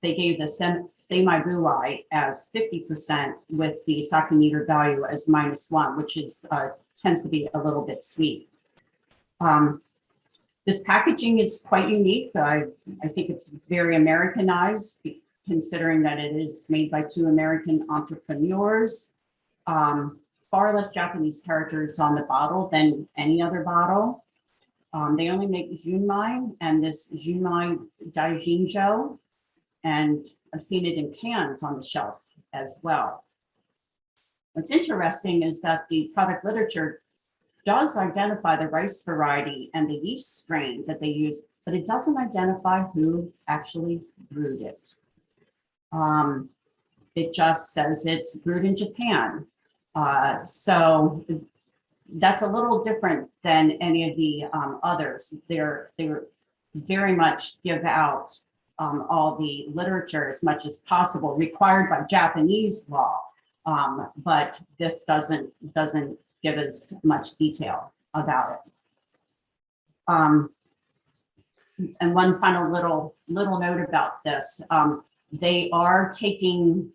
S2: they gave the semi-buai as 50% with the sake meter value as -1, which is tends to be a little bit sweet. This packaging is quite unique. I think it's very Americanized, considering that it is made by 2 American entrepreneurs. Far less Japanese characters on the bottle than any other bottle. They only make Junmai and this Junmai Daijinjo, and I've seen it in cans on the shelf as well. What's interesting is that the product literature does identify the rice variety and the yeast strain that they use, but it doesn't identify who actually brewed it. It just says it's brewed in Japan. So that's a little different than any of the others. They're very much give out all the literature as much as possible, required by Japanese law, but this doesn't give us much detail about it. And one final little note about this: they are taking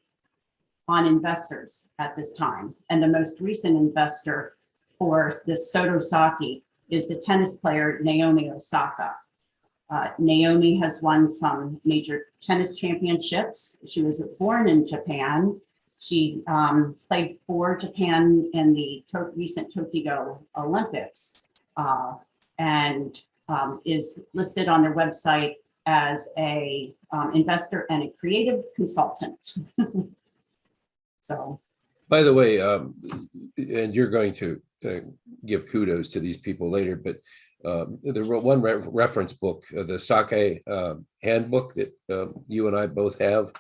S2: on investors at this time, and the most recent investor for this Soto sake is the tennis player Naomi Osaka. Naomi has won some major tennis championships. She was born in Japan. She played for Japan in the recent Tokyo Olympics, and is listed on their website as a investor and a creative consultant. So,
S1: by the way, and you're going to give kudos to these people later, but there were one reference book, the Sake handbook that you and I both have.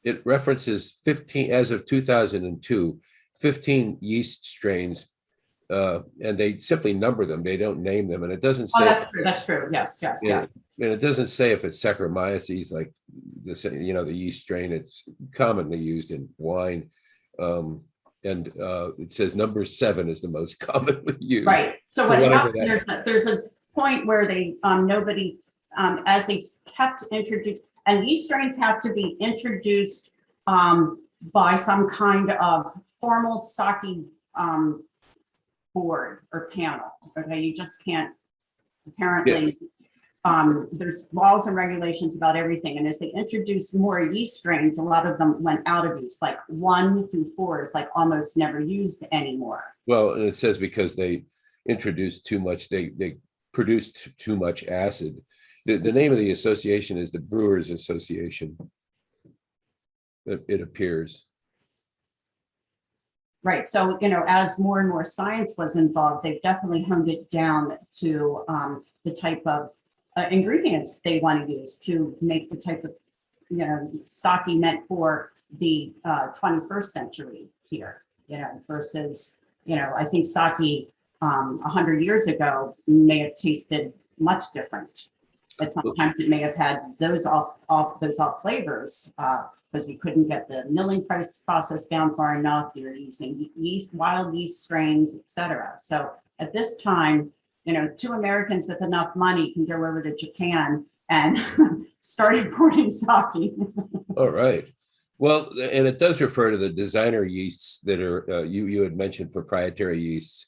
S1: It references 15, as of 2002, 15 yeast strains, and they simply number them. They don't name them, and it doesn't say.
S2: That's true. Yes.
S1: And it doesn't say if it's Saccharomyces, like the yeast strain. It's commonly used in wine, and and it says number 7 is the most commonly used.
S2: Right. So
S1: For
S2: what
S1: whatever
S2: happened, there's a point where they, nobody, as they kept introduced, and these strains have to be introduced by some kind of formal sake board or panel. Okay, you just can't, apparently, there's laws and regulations about everything. And as they introduced more yeast strains, a lot of them went out of use, like 1 through 4 is like almost never used anymore.
S1: Well, and it says because they introduced too much, they produced too much acid. The name of the association is the Brewers Association. It appears.
S2: Right. So, you know, as more and more science was involved, they've definitely honed it down to the type of ingredients they want to use to make the type of, you know, sake meant for the 21st century here, you know, versus, you know, I think sake 100 years ago may have tasted much different. But sometimes it may have had those off flavors because you couldn't get the milling process down far enough. You're using yeast, wild yeast strains, etc. So at this time, you know, 2 Americans with enough money can go over to Japan and start importing sake.
S1: All right. Well, and it does refer to the designer yeasts that are, you had mentioned proprietary yeasts,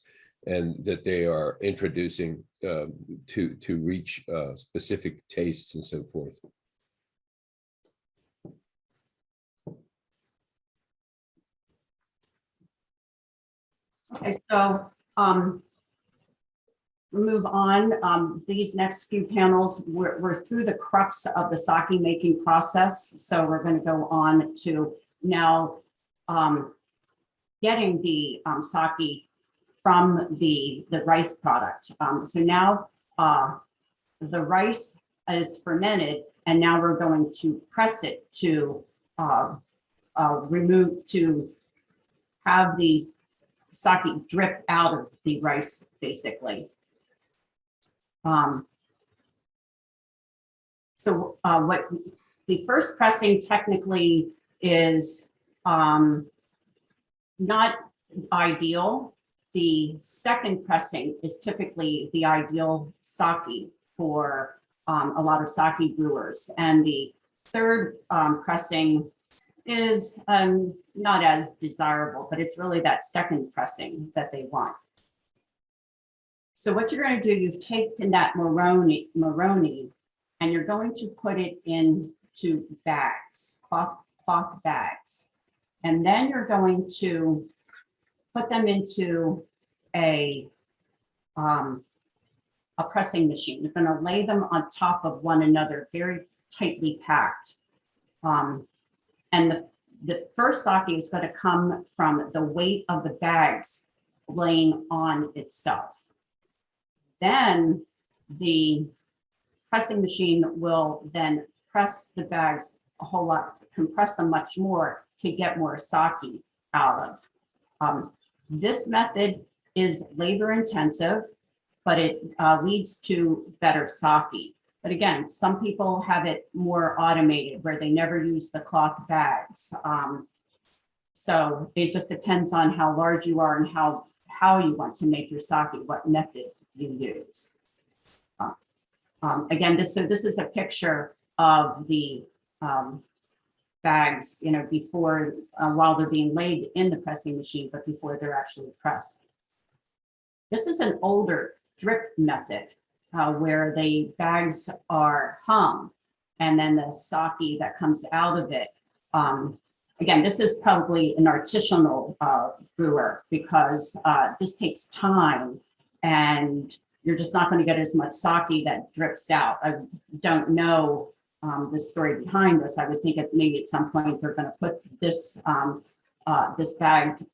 S1: and that they are introducing to reach specific tastes and so forth.
S2: Okay, so move on. These next few panels, we're through the crux of the sake making process. So we're going to go on to now getting the sake from the rice product. So now the rice is fermented, and now we're going to press it to have the sake drip out of the rice, basically. So what the first pressing technically is not ideal. The second pressing is typically the ideal sake for a lot of sake brewers. And the third pressing is not as desirable, but it's really that second pressing that they want. So what you're going to do, you've taken that Moroni, and you're going to put it into bags, cloth bags. And then you're going to put them into a pressing machine. You're going to lay them on top of one another, very tightly packed. And the first sake is going to come from the weight of the bags laying on itself. Then the pressing machine will then press the bags a whole lot, compress them much more to get more sake out of. This method is labor intensive, but it leads to better sake. But again, some people have it more automated where they never use the cloth bags. So it just depends on how large you are and how you want to make your sake, what method you use. Again, this is a picture of the bags, you know, before, while they're being laid in the pressing machine, but before they're actually pressed. This is an older drip method where the bags are hung and then the sake that comes out of it. Again, this is probably an artisanal brewer because this takes time and you're just not going to get as much sake that drips out. I don't know the story behind this. I would think maybe at some point they're going to put this this bagged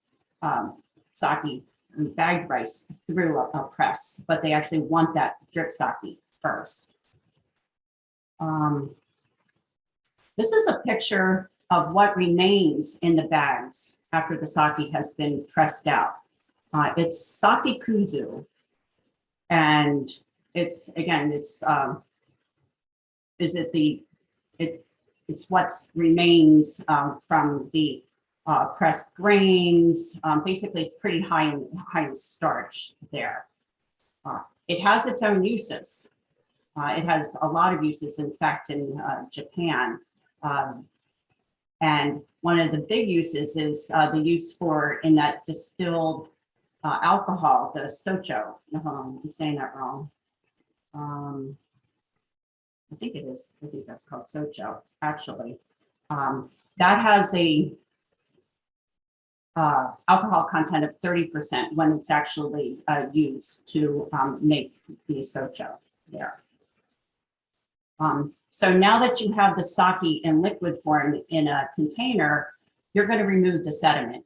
S2: sake, bagged rice through a press, but they actually want that drip sake first. This is a picture of what remains in the bags after the sake has been pressed out. It's sake kuzu, and it's again, it's what remains from the pressed grains. Basically, it's pretty high in starch there. It has its own uses. It has a lot of uses, in fact, in Japan. And one of the big uses is the use in that distilled alcohol, the socho. I'm saying that wrong. I think it is. I think that's called socho, actually. That has a alcohol content of 30% when it's actually used to make the socho there. So now that you have the sake in liquid form in a container, you're going to remove the sediment.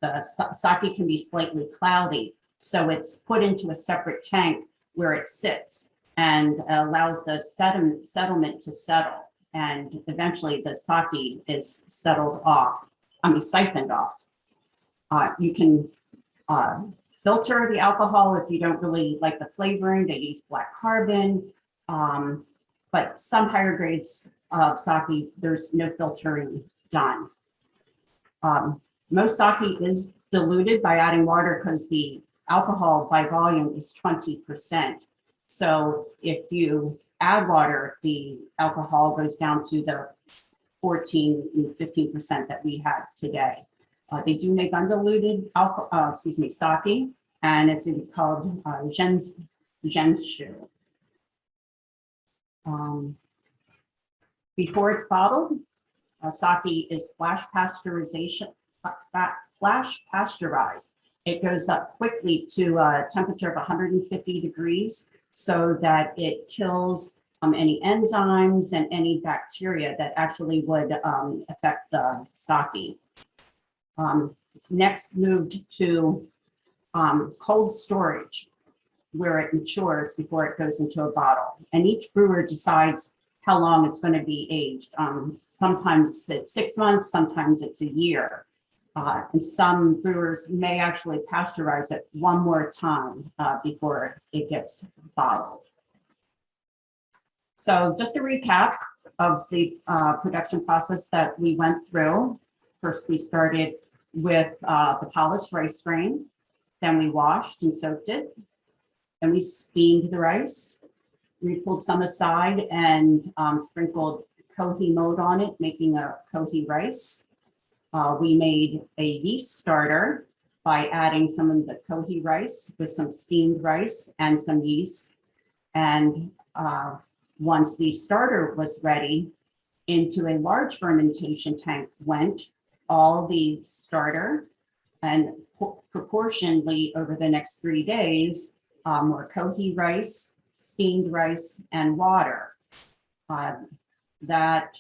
S2: The sake can be slightly cloudy, so it's put into a separate tank where it sits and allows the settlement to settle. And eventually the sake is siphoned off. You can filter the alcohol if you don't really like the flavoring. They use black carbon. But some higher grades of sake, there's no filtering done. Most sake is diluted by adding water because the alcohol by volume is 20%. So if you add water, the alcohol goes down to the 14 and 15% that we have today. They do make undiluted sake, and it's called genshu. Before it's bottled, sake is flash pasteurized. It goes up quickly to a temperature of 150 degrees so that it kills any enzymes and any bacteria that actually would affect the sake. It's next moved to cold storage, where it matures before it goes into a bottle. And each brewer decides how long it's going to be aged. Sometimes it's 6 months, sometimes it's a year. And some brewers may actually pasteurize it one more time before it gets bottled. So just a recap of the production process that we went through. First, we started with the polished rice grain. Then we washed and soaked it. Then we steamed the rice. We pulled some aside and sprinkled kohi mold on it, making a kohi rice. We made a yeast starter by adding some of the kohi rice with some steamed rice and some yeast. And once the starter was ready, into a large fermentation tank went all the starter, and proportionally over the next 3 days, more kohi rice, steamed rice, and water. That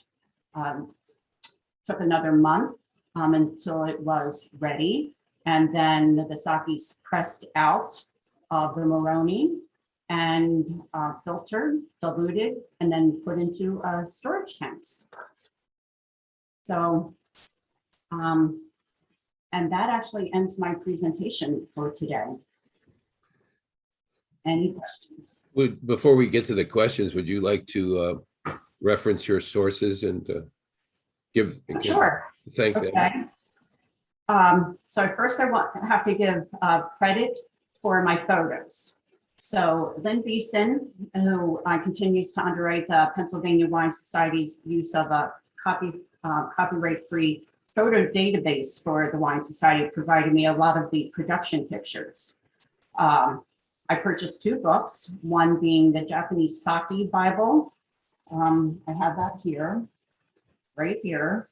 S2: took another month until it was ready. And then the sake's pressed out of the Moroni and filtered, diluted, and then put into storage tanks. So, and that actually ends my presentation for today. Any questions?
S1: Before we get to the questions, would you like to reference your sources and
S2: Sure.
S1: Thank
S2: okay.
S1: them?
S2: So first I have to give credit for my photos. So Lynn Beeson, who continues to underwrite the Pennsylvania Wine Society's use of a copyright-free photo database for the Wine Society, provided me a lot of the production pictures. I purchased 2 books, one being the Japanese Sake Bible. I have that here, right here.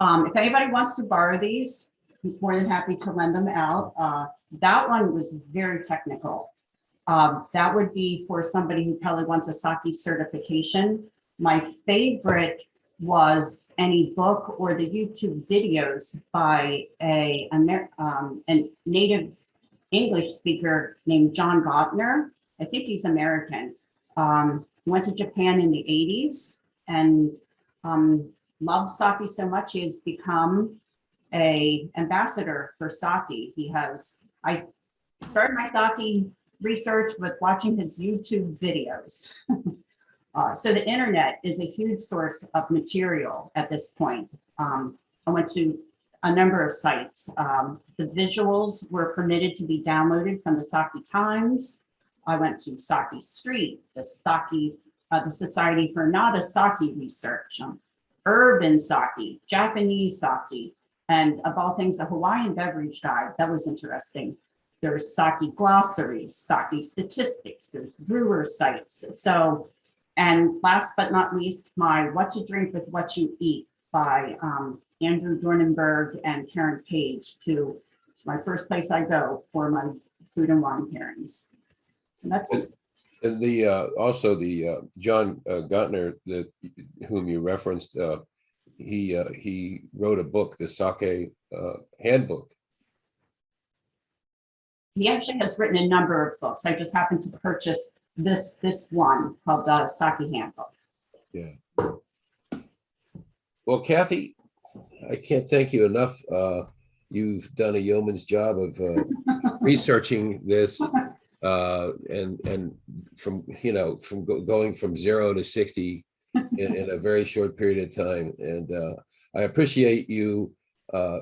S2: If anybody wants to borrow these, I'm more than happy to lend them out. That one was very technical. That would be for somebody who probably wants a sake certification. My favorite was any book or the YouTube videos by a native English speaker named John Gottner. I think he's American. Went to Japan in the 80s and loved sake so much he has become an ambassador for sake. I started my sake research with watching his YouTube videos. So the internet is a huge source of material at this point. I went to a number of sites. The visuals were permitted to be downloaded from the Sake Times. I went to Sake Street, the Society for Nada Sake Research, Urban Sake, Japanese Sake, and of all things, a Hawaiian beverage guide. That was interesting. There's sake glossaries, sake statistics, there's brewer sites. So, and last but not least, my What to Drink with What You Eat by Andrew Dornenberg and Karen Page. It's my first place I go for my food and wine pairings. And that's it.
S1: And also the John Gottner, whom you referenced, he wrote a book, the Sake Handbook.
S2: He actually has written a number of books. I just happened to purchase this one called the Sake Handbook.
S1: Yeah. Well, Kathy, I can't thank you enough. You've done a yeoman's job of researching this, and from going from 0 to 60 in a very short period of time. And I appreciate you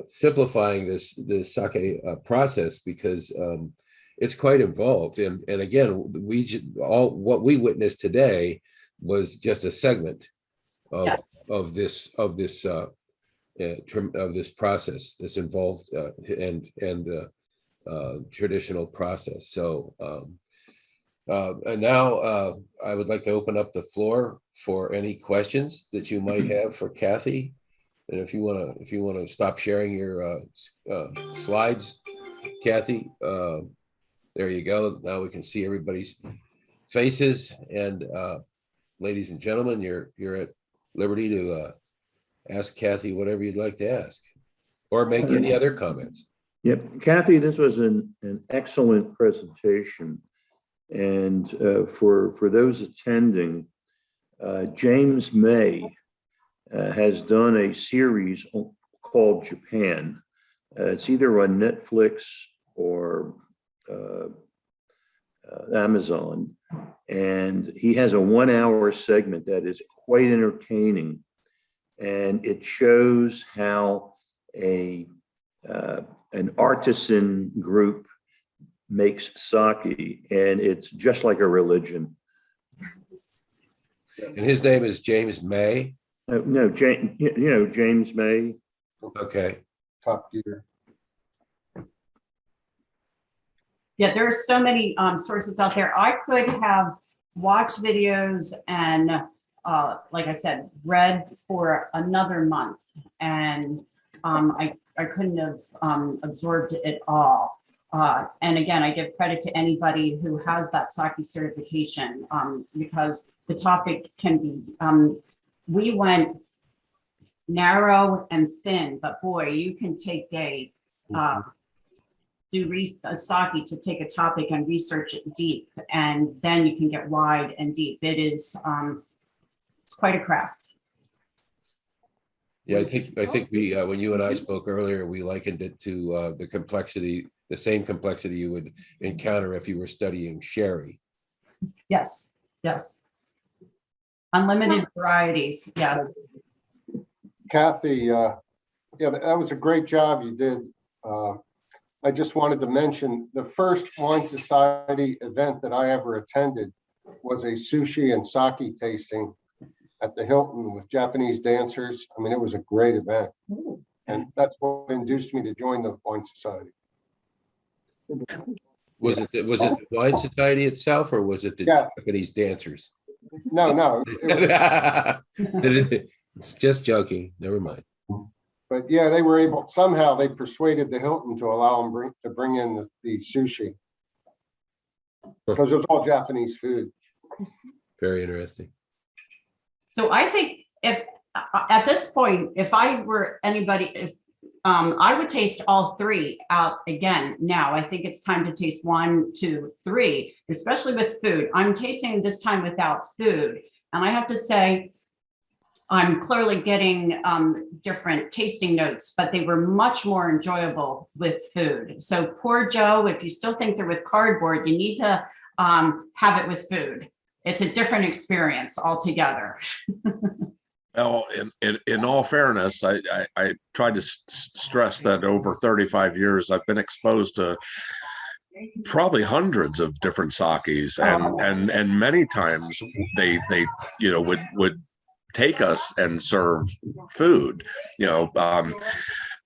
S1: simplifying the sake process, because it's quite involved. And again, what we witnessed today was just a segment of
S2: Yes.
S1: of this process, this involved and traditional process. So and now I would like to open up the floor for any questions that you might have for Kathy. And if you want to stop sharing your slides, Kathy, there you go. Now we can see everybody's faces. And ladies and gentlemen, you're at liberty to ask Kathy whatever you'd like to ask, or make any other comments.
S3: Yep, Kathy, this was an excellent presentation. And for those attending, James May has done a series called Japan. It's either on Netflix or Amazon. And he has a 1-hour segment that is quite entertaining. And it shows how an artisan group makes sake, and it's just like a religion.
S1: And his name is James May.
S3: No, James May.
S1: Okay.
S4: Top gear.
S2: Yeah, there are so many sources out there. I could have watched videos and, like I said, read for another month, and I couldn't have absorbed it all. And again, I give credit to anybody who has that sake certification, because the topic can be, we went narrow and thin, but boy, you can take a sake to take a topic and research it deep, and then you can get wide and deep. It is, it's quite a craft.
S1: Yeah, I think we when you and I spoke earlier, we likened it to the complexity, the same complexity you would encounter if you were studying sherry.
S2: Yes, yes. Unlimited varieties, yes.
S4: Kathy, yeah, that was a great job you did. I just wanted to mention the first Wine Society event that I ever attended was a sushi and sake tasting at the Hilton with Japanese dancers. I mean, it was a great event. And that's what induced me to join the Wine Society.
S1: Was it the Wine Society itself, or was it the Japanese dancers?
S4: No.
S1: It's just joking. Never mind.
S4: But yeah, they were able, somehow they persuaded the Hilton to allow them to bring in the sushi, because it was all Japanese food.
S1: Very interesting.
S2: So I think if at this point, if I were anybody, I would taste all three out again. Now I think it's time to taste 1, 2, 3, especially with food. I'm tasting this time without food, and I have to say, I'm clearly getting different tasting notes, but they were much more enjoyable with food. So poor Joe, if you still think they're with cardboard, you need to have it with food. It's a different experience altogether.
S5: Well, in all fairness, I try to stress that over 35 years, I've been exposed to probably hundreds of different sakis, and many times they would take us and serve food.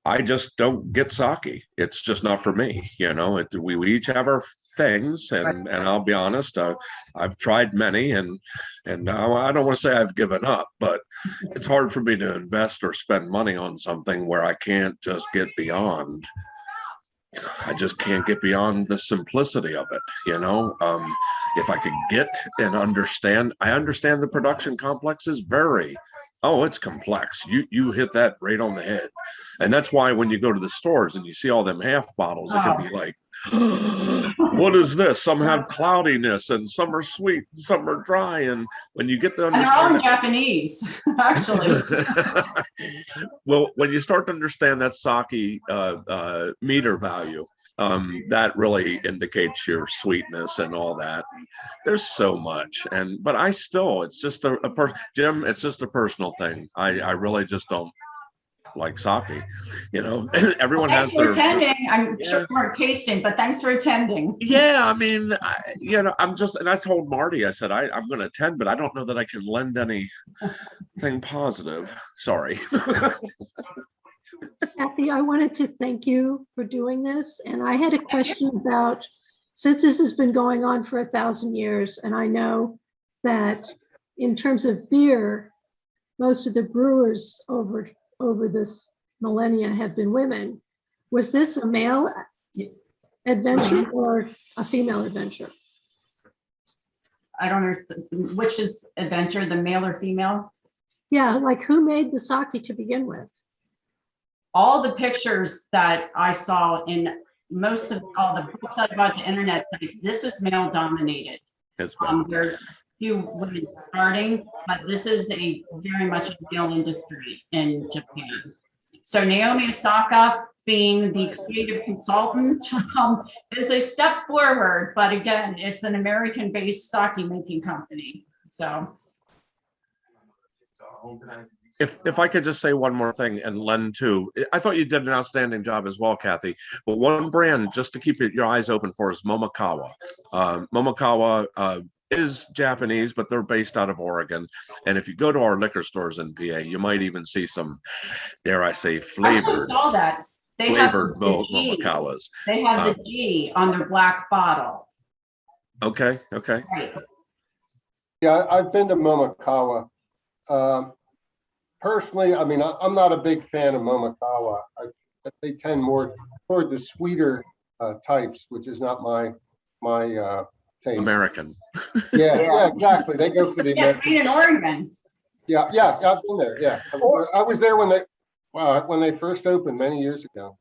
S5: I just don't get sake. It's just not for me. We each have our things, and I'll be honest, I've tried many, and I don't want to say I've given up, but it's hard for me to invest or spend money on something where I can't just get beyond. I just can't get beyond the simplicity of it. If I could get and understand, I understand the production complex is it's complex. You hit that right on the head. And that's why when you go to the stores and you see all them half bottles, it can be like, what is this? Some have cloudiness and some are sweet, and some are dry. And when you get to
S2: And they're all in
S5: understand
S2: Japanese, actually.
S5: well, when you start to understand that sake meter value, that really indicates your sweetness and all that. There's so much, but it's just Jim, it's just a personal thing. I really just don't like sake. Everyone
S2: Thanks
S5: has
S2: for
S5: their.
S2: attending. I'm sure we're tasting, but thanks for attending.
S5: Yeah, I mean, I'm just, and I told Marty, I said I'm going to attend, but I don't know that I can lend anything positive. Sorry.
S6: Kathy, I wanted to thank you for doing this. And I had a question about, since this has been going on for 1,000 years, and I know that in terms of beer, most of the brewers over this millennia have been women. Was this a male adventure or a female adventure?
S2: I don't understand. Which is adventure, the male or female?
S6: Yeah, like who made the sake to begin with?
S2: All the pictures that I saw in most of all the books about the internet, this was male dominated.
S5: It's
S2: There are a few women starting, but this is a very much a male industry in Japan. So Naomi Osaka, being the creative consultant, is a step forward, but again, it's an American-based sake making company. So.
S5: If I could just say one more thing, and Len too, I thought you did an outstanding job as well, Kathy. But one brand just to keep your eyes open for is Momokawa. Momokawa is Japanese, but they're based out of Oregon. And if you go to our liquor stores in PA, you might even see some, dare I say,
S2: I
S5: flavored
S2: saw that. They
S5: flavored
S2: have the G.
S5: Momokawas.
S2: They have the G on their black bottle.
S5: Okay.
S2: Right.
S4: Yeah, I've been to Momokawa. Personally, I mean, I'm not a big fan of Momokawa. They tend more toward the sweeter types, which is not my taste.
S5: American.
S4: Yeah, exactly. They go for the
S2: Yes,
S4: American.
S2: made in Oregon.
S4: Yeah, I've been there. Yeah, I was there when they first opened many years ago.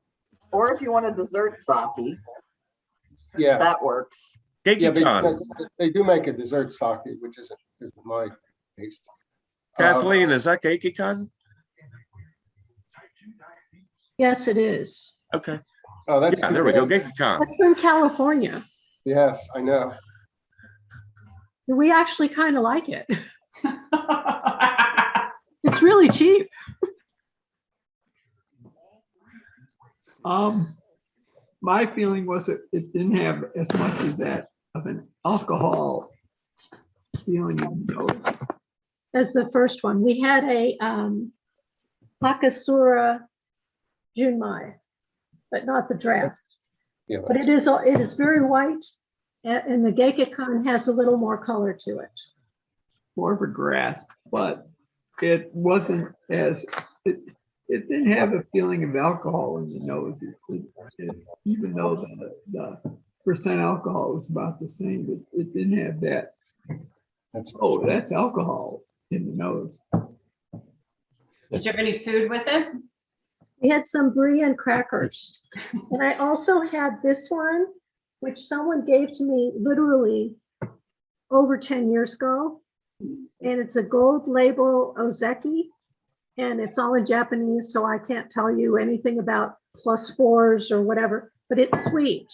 S7: Or if you want a dessert sake,
S4: Yeah,
S7: that works.
S4: yeah,
S5: Geiki-Con.
S4: they do make a dessert sake, which isn't my taste.
S5: Kathleen, is that Geiki-Con?
S6: Yes, it is.
S5: Okay.
S4: Oh, that's
S5: Yeah,
S4: too
S5: there we go.
S4: bad.
S5: Geiki-Con.
S6: That's from California.
S4: Yes, I know.
S6: We actually kind of like it. It's really cheap.
S8: My feeling was it didn't have as much as that of an alcohol feeling in the nose.
S6: As the first one. We had a Hakasura Junmai, but not the draft.
S4: Yeah,
S6: But it is very white, and the Geiki-Con has a little more color to it.
S8: More of a grasp, but it wasn't as it didn't have a feeling of alcohol in the nose. Even though the percent alcohol was about the same, it didn't have that. That's alcohol in the nose.
S2: Did you have any food with it?
S6: We had some brie and crackers. And I also had this one, which someone gave to me literally over 10 years ago. And it's a gold label Ozeki. And it's all in Japanese, so I can't tell you anything about +4s or whatever, but it's sweet.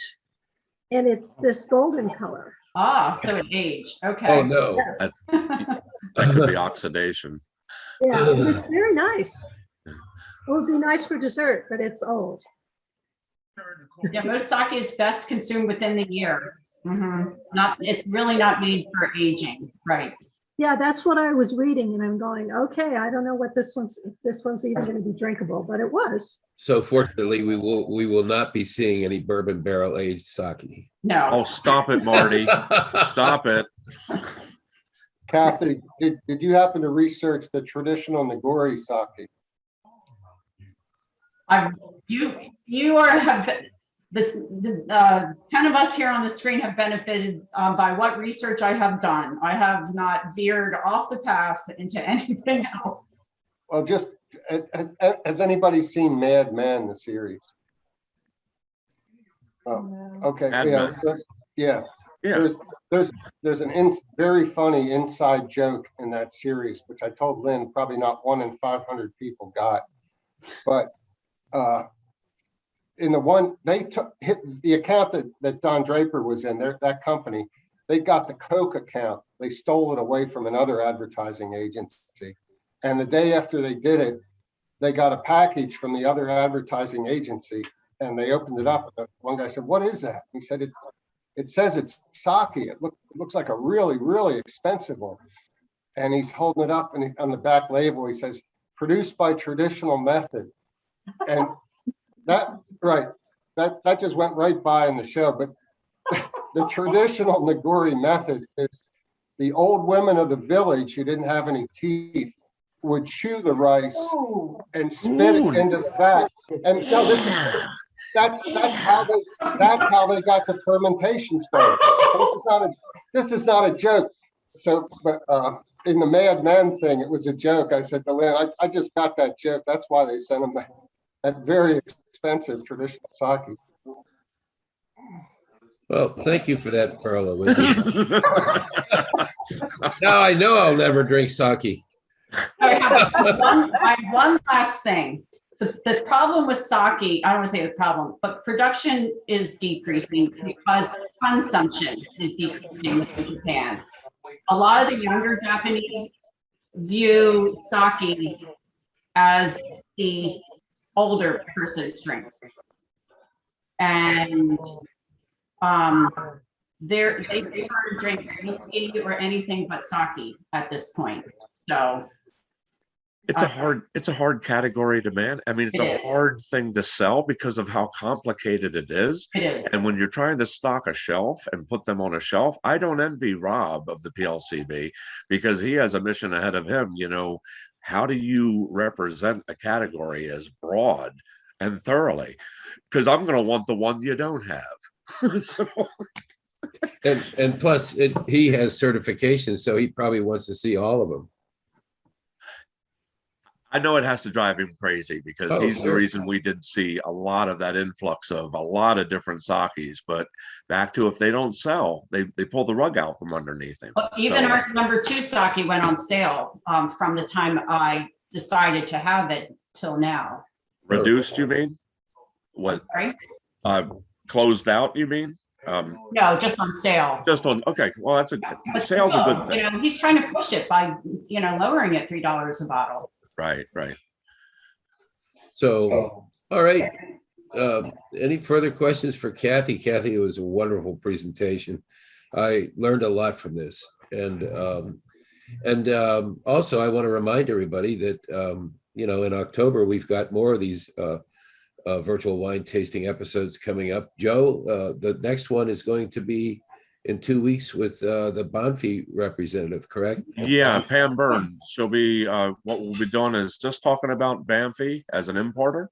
S6: And it's this golden color.
S2: Ah, so it aged. Okay.
S1: Oh, no.
S6: Yes.
S5: That could be oxidation.
S6: Yeah, and it's very nice. It would be nice for dessert, but it's old.
S2: Yeah, most sake is best consumed within the year. Not, it's really not made for aging, right?
S6: Yeah, that's what I was reading, and I'm going, okay, I don't know what this one's, if this one's even going to be drinkable, but it was.
S1: So fortunately, we will not be seeing any bourbon barrel aged sake.
S2: No.
S5: Oh, stop it, Marty. Stop it.
S4: Kathy, did you happen to research the traditional Nagori sake?
S2: You have this, 10 of us here on the screen have benefited by what research I have done. I have not veered off the path into anything else.
S4: Well, just, has anybody seen Mad Men, the series? Oh, okay,
S5: Mad
S4: yeah,
S5: Men.
S4: yeah.
S5: Yeah.
S4: There's an very funny inside joke in that series, which I told Lynn probably not 1 in 500 people got. But in the one, they hit the account that Don Draper was in, that company, they got the Coke account. They stole it away from another advertising agency. And the day after they did it, they got a package from the other advertising agency, and they opened it up. One guy said, "What is that?" He said, it says it's sake. It looks like a really, really expensive one. And he's holding it up, and on the back label, he says, "Produced by traditional method." And that just went right by in the show. But the traditional Nagori method is the old women of the village who didn't have any teeth would chew the rice and spit it into the vat. And no, that's how they got the fermentation started. This is not a joke. So, but in the Mad Men thing, it was a joke. I said to Lynn, I just got that joke. That's why they sent him that very expensive traditional sake.
S1: Well, thank you for that pearl of wisdom. Now I know I'll never drink sake.
S2: I have one last thing. The problem with sake, I don't want to say the problem, but production is decreasing because consumption is decreasing in Japan. A lot of the younger Japanese view sake as the older person's drinks. And they prefer to drink whiskey or anything but sake at this point. So
S5: It's a hard category to man. I mean, it's a hard thing to sell because of how complicated it is.
S2: it is.
S5: And when you're trying to stock a shelf and put them on a shelf, I don't envy Rob of the PLCB because he has a mission ahead of him. You know, how do you represent a category as broad and thoroughly? Because I'm going to want the one you don't have. So.
S1: And plus, he has certifications, so he probably wants to see all of them.
S5: I know it has to drive him crazy because he's
S1: sure.
S5: the reason we did see a lot of that influx of a lot of different sakes. But back to if they don't sell, they pull the rug out from underneath him.
S2: Well, even our number 2 sake went on sale from the time I decided to have it till now.
S5: Reduced, you mean? What?
S2: Right?
S5: Closed out, you mean?
S2: No, just on sale.
S5: Just on. Okay, well, that's the sale's a good thing.
S2: You know, he's trying to push it by lowering it $3 a bottle.
S5: Right.
S1: So, all right. Any further questions for Kathy? Kathy, it was a wonderful presentation. I learned a lot from this. And also, I want to remind everybody that, in October, we've got more of these virtual wine tasting episodes coming up. Joe, the next one is going to be in 2 weeks with the Banfi representative, correct?
S5: Yeah, Pam Byrne. She'll be, what we'll be doing is just talking about Banfi as an importer.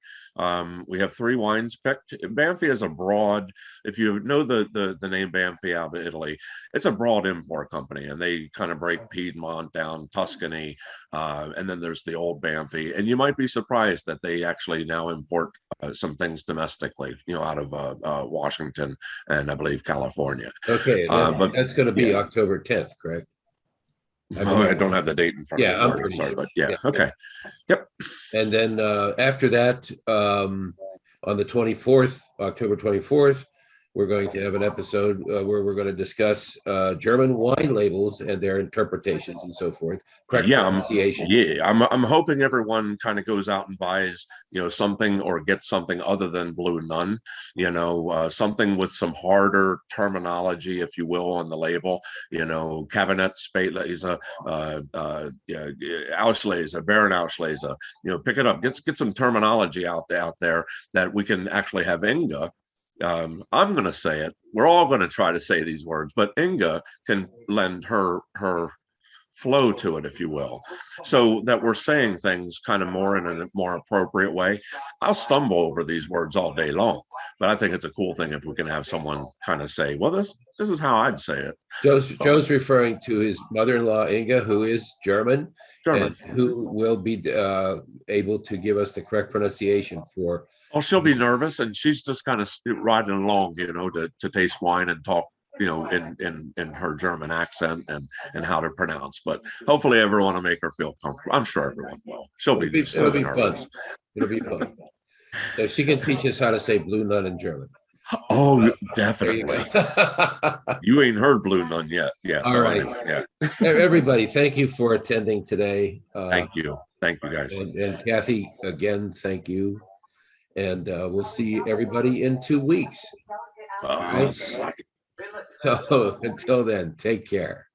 S5: We have 3 wines picked. Banfi is a broad, if you know the name Banfi out of Italy, it's a broad import company, and they kind of break Piedmont down, Tuscany, and then there's the old Banfi. And you might be surprised that they actually now import some things domestically, out of Washington and I believe California.
S1: Okay,
S5: but
S1: that's going to be October 10th, correct?
S5: I don't have the date in front of me. Sorry, but okay. Yep.
S1: And then after that, on the 24th, October 24th, we're going to have an episode where we're going to discuss German wine labels and their interpretations and so forth. Correct pronunciation.
S5: I'm hoping everyone kind of goes out and buys, something or gets something other than Blue Nun, something with some harder terminology, if you will, on the label. Cabinet Spätlese, Auslese, Baron Auslese. Pick it up. Get some terminology out there that we can actually have Inga. I'm going to say it. We're all going to try to say these words, but Inga can lend her flow to it, if you will, so that we're saying things kind of more in a more appropriate way. I'll stumble over these words all day long, but I think it's a cool thing if we can have someone kind of say, well, this is how I'd say it.
S1: Joe's referring to his mother-in-law, Inga, who is German. And who will be able to give us the correct pronunciation for.
S5: Oh, she'll be nervous, and she's just kind of riding along, to taste wine and talk, in her German accent and how to pronounce. But hopefully everyone will make her feel comfortable. I'm sure everyone will. It'll be
S1: fun. It'll be fun. So she can teach us how to say Blue Nun in German.
S5: Oh, definitely. You ain't heard Blue Nun yet. Yeah.
S1: All right.
S5: Anyway, yeah.
S1: Everybody, thank you for attending today.
S5: Thank you. Thank you, guys.
S1: And Kathy, again, thank you. And we'll see everybody in 2 weeks. All right. So until then, take care.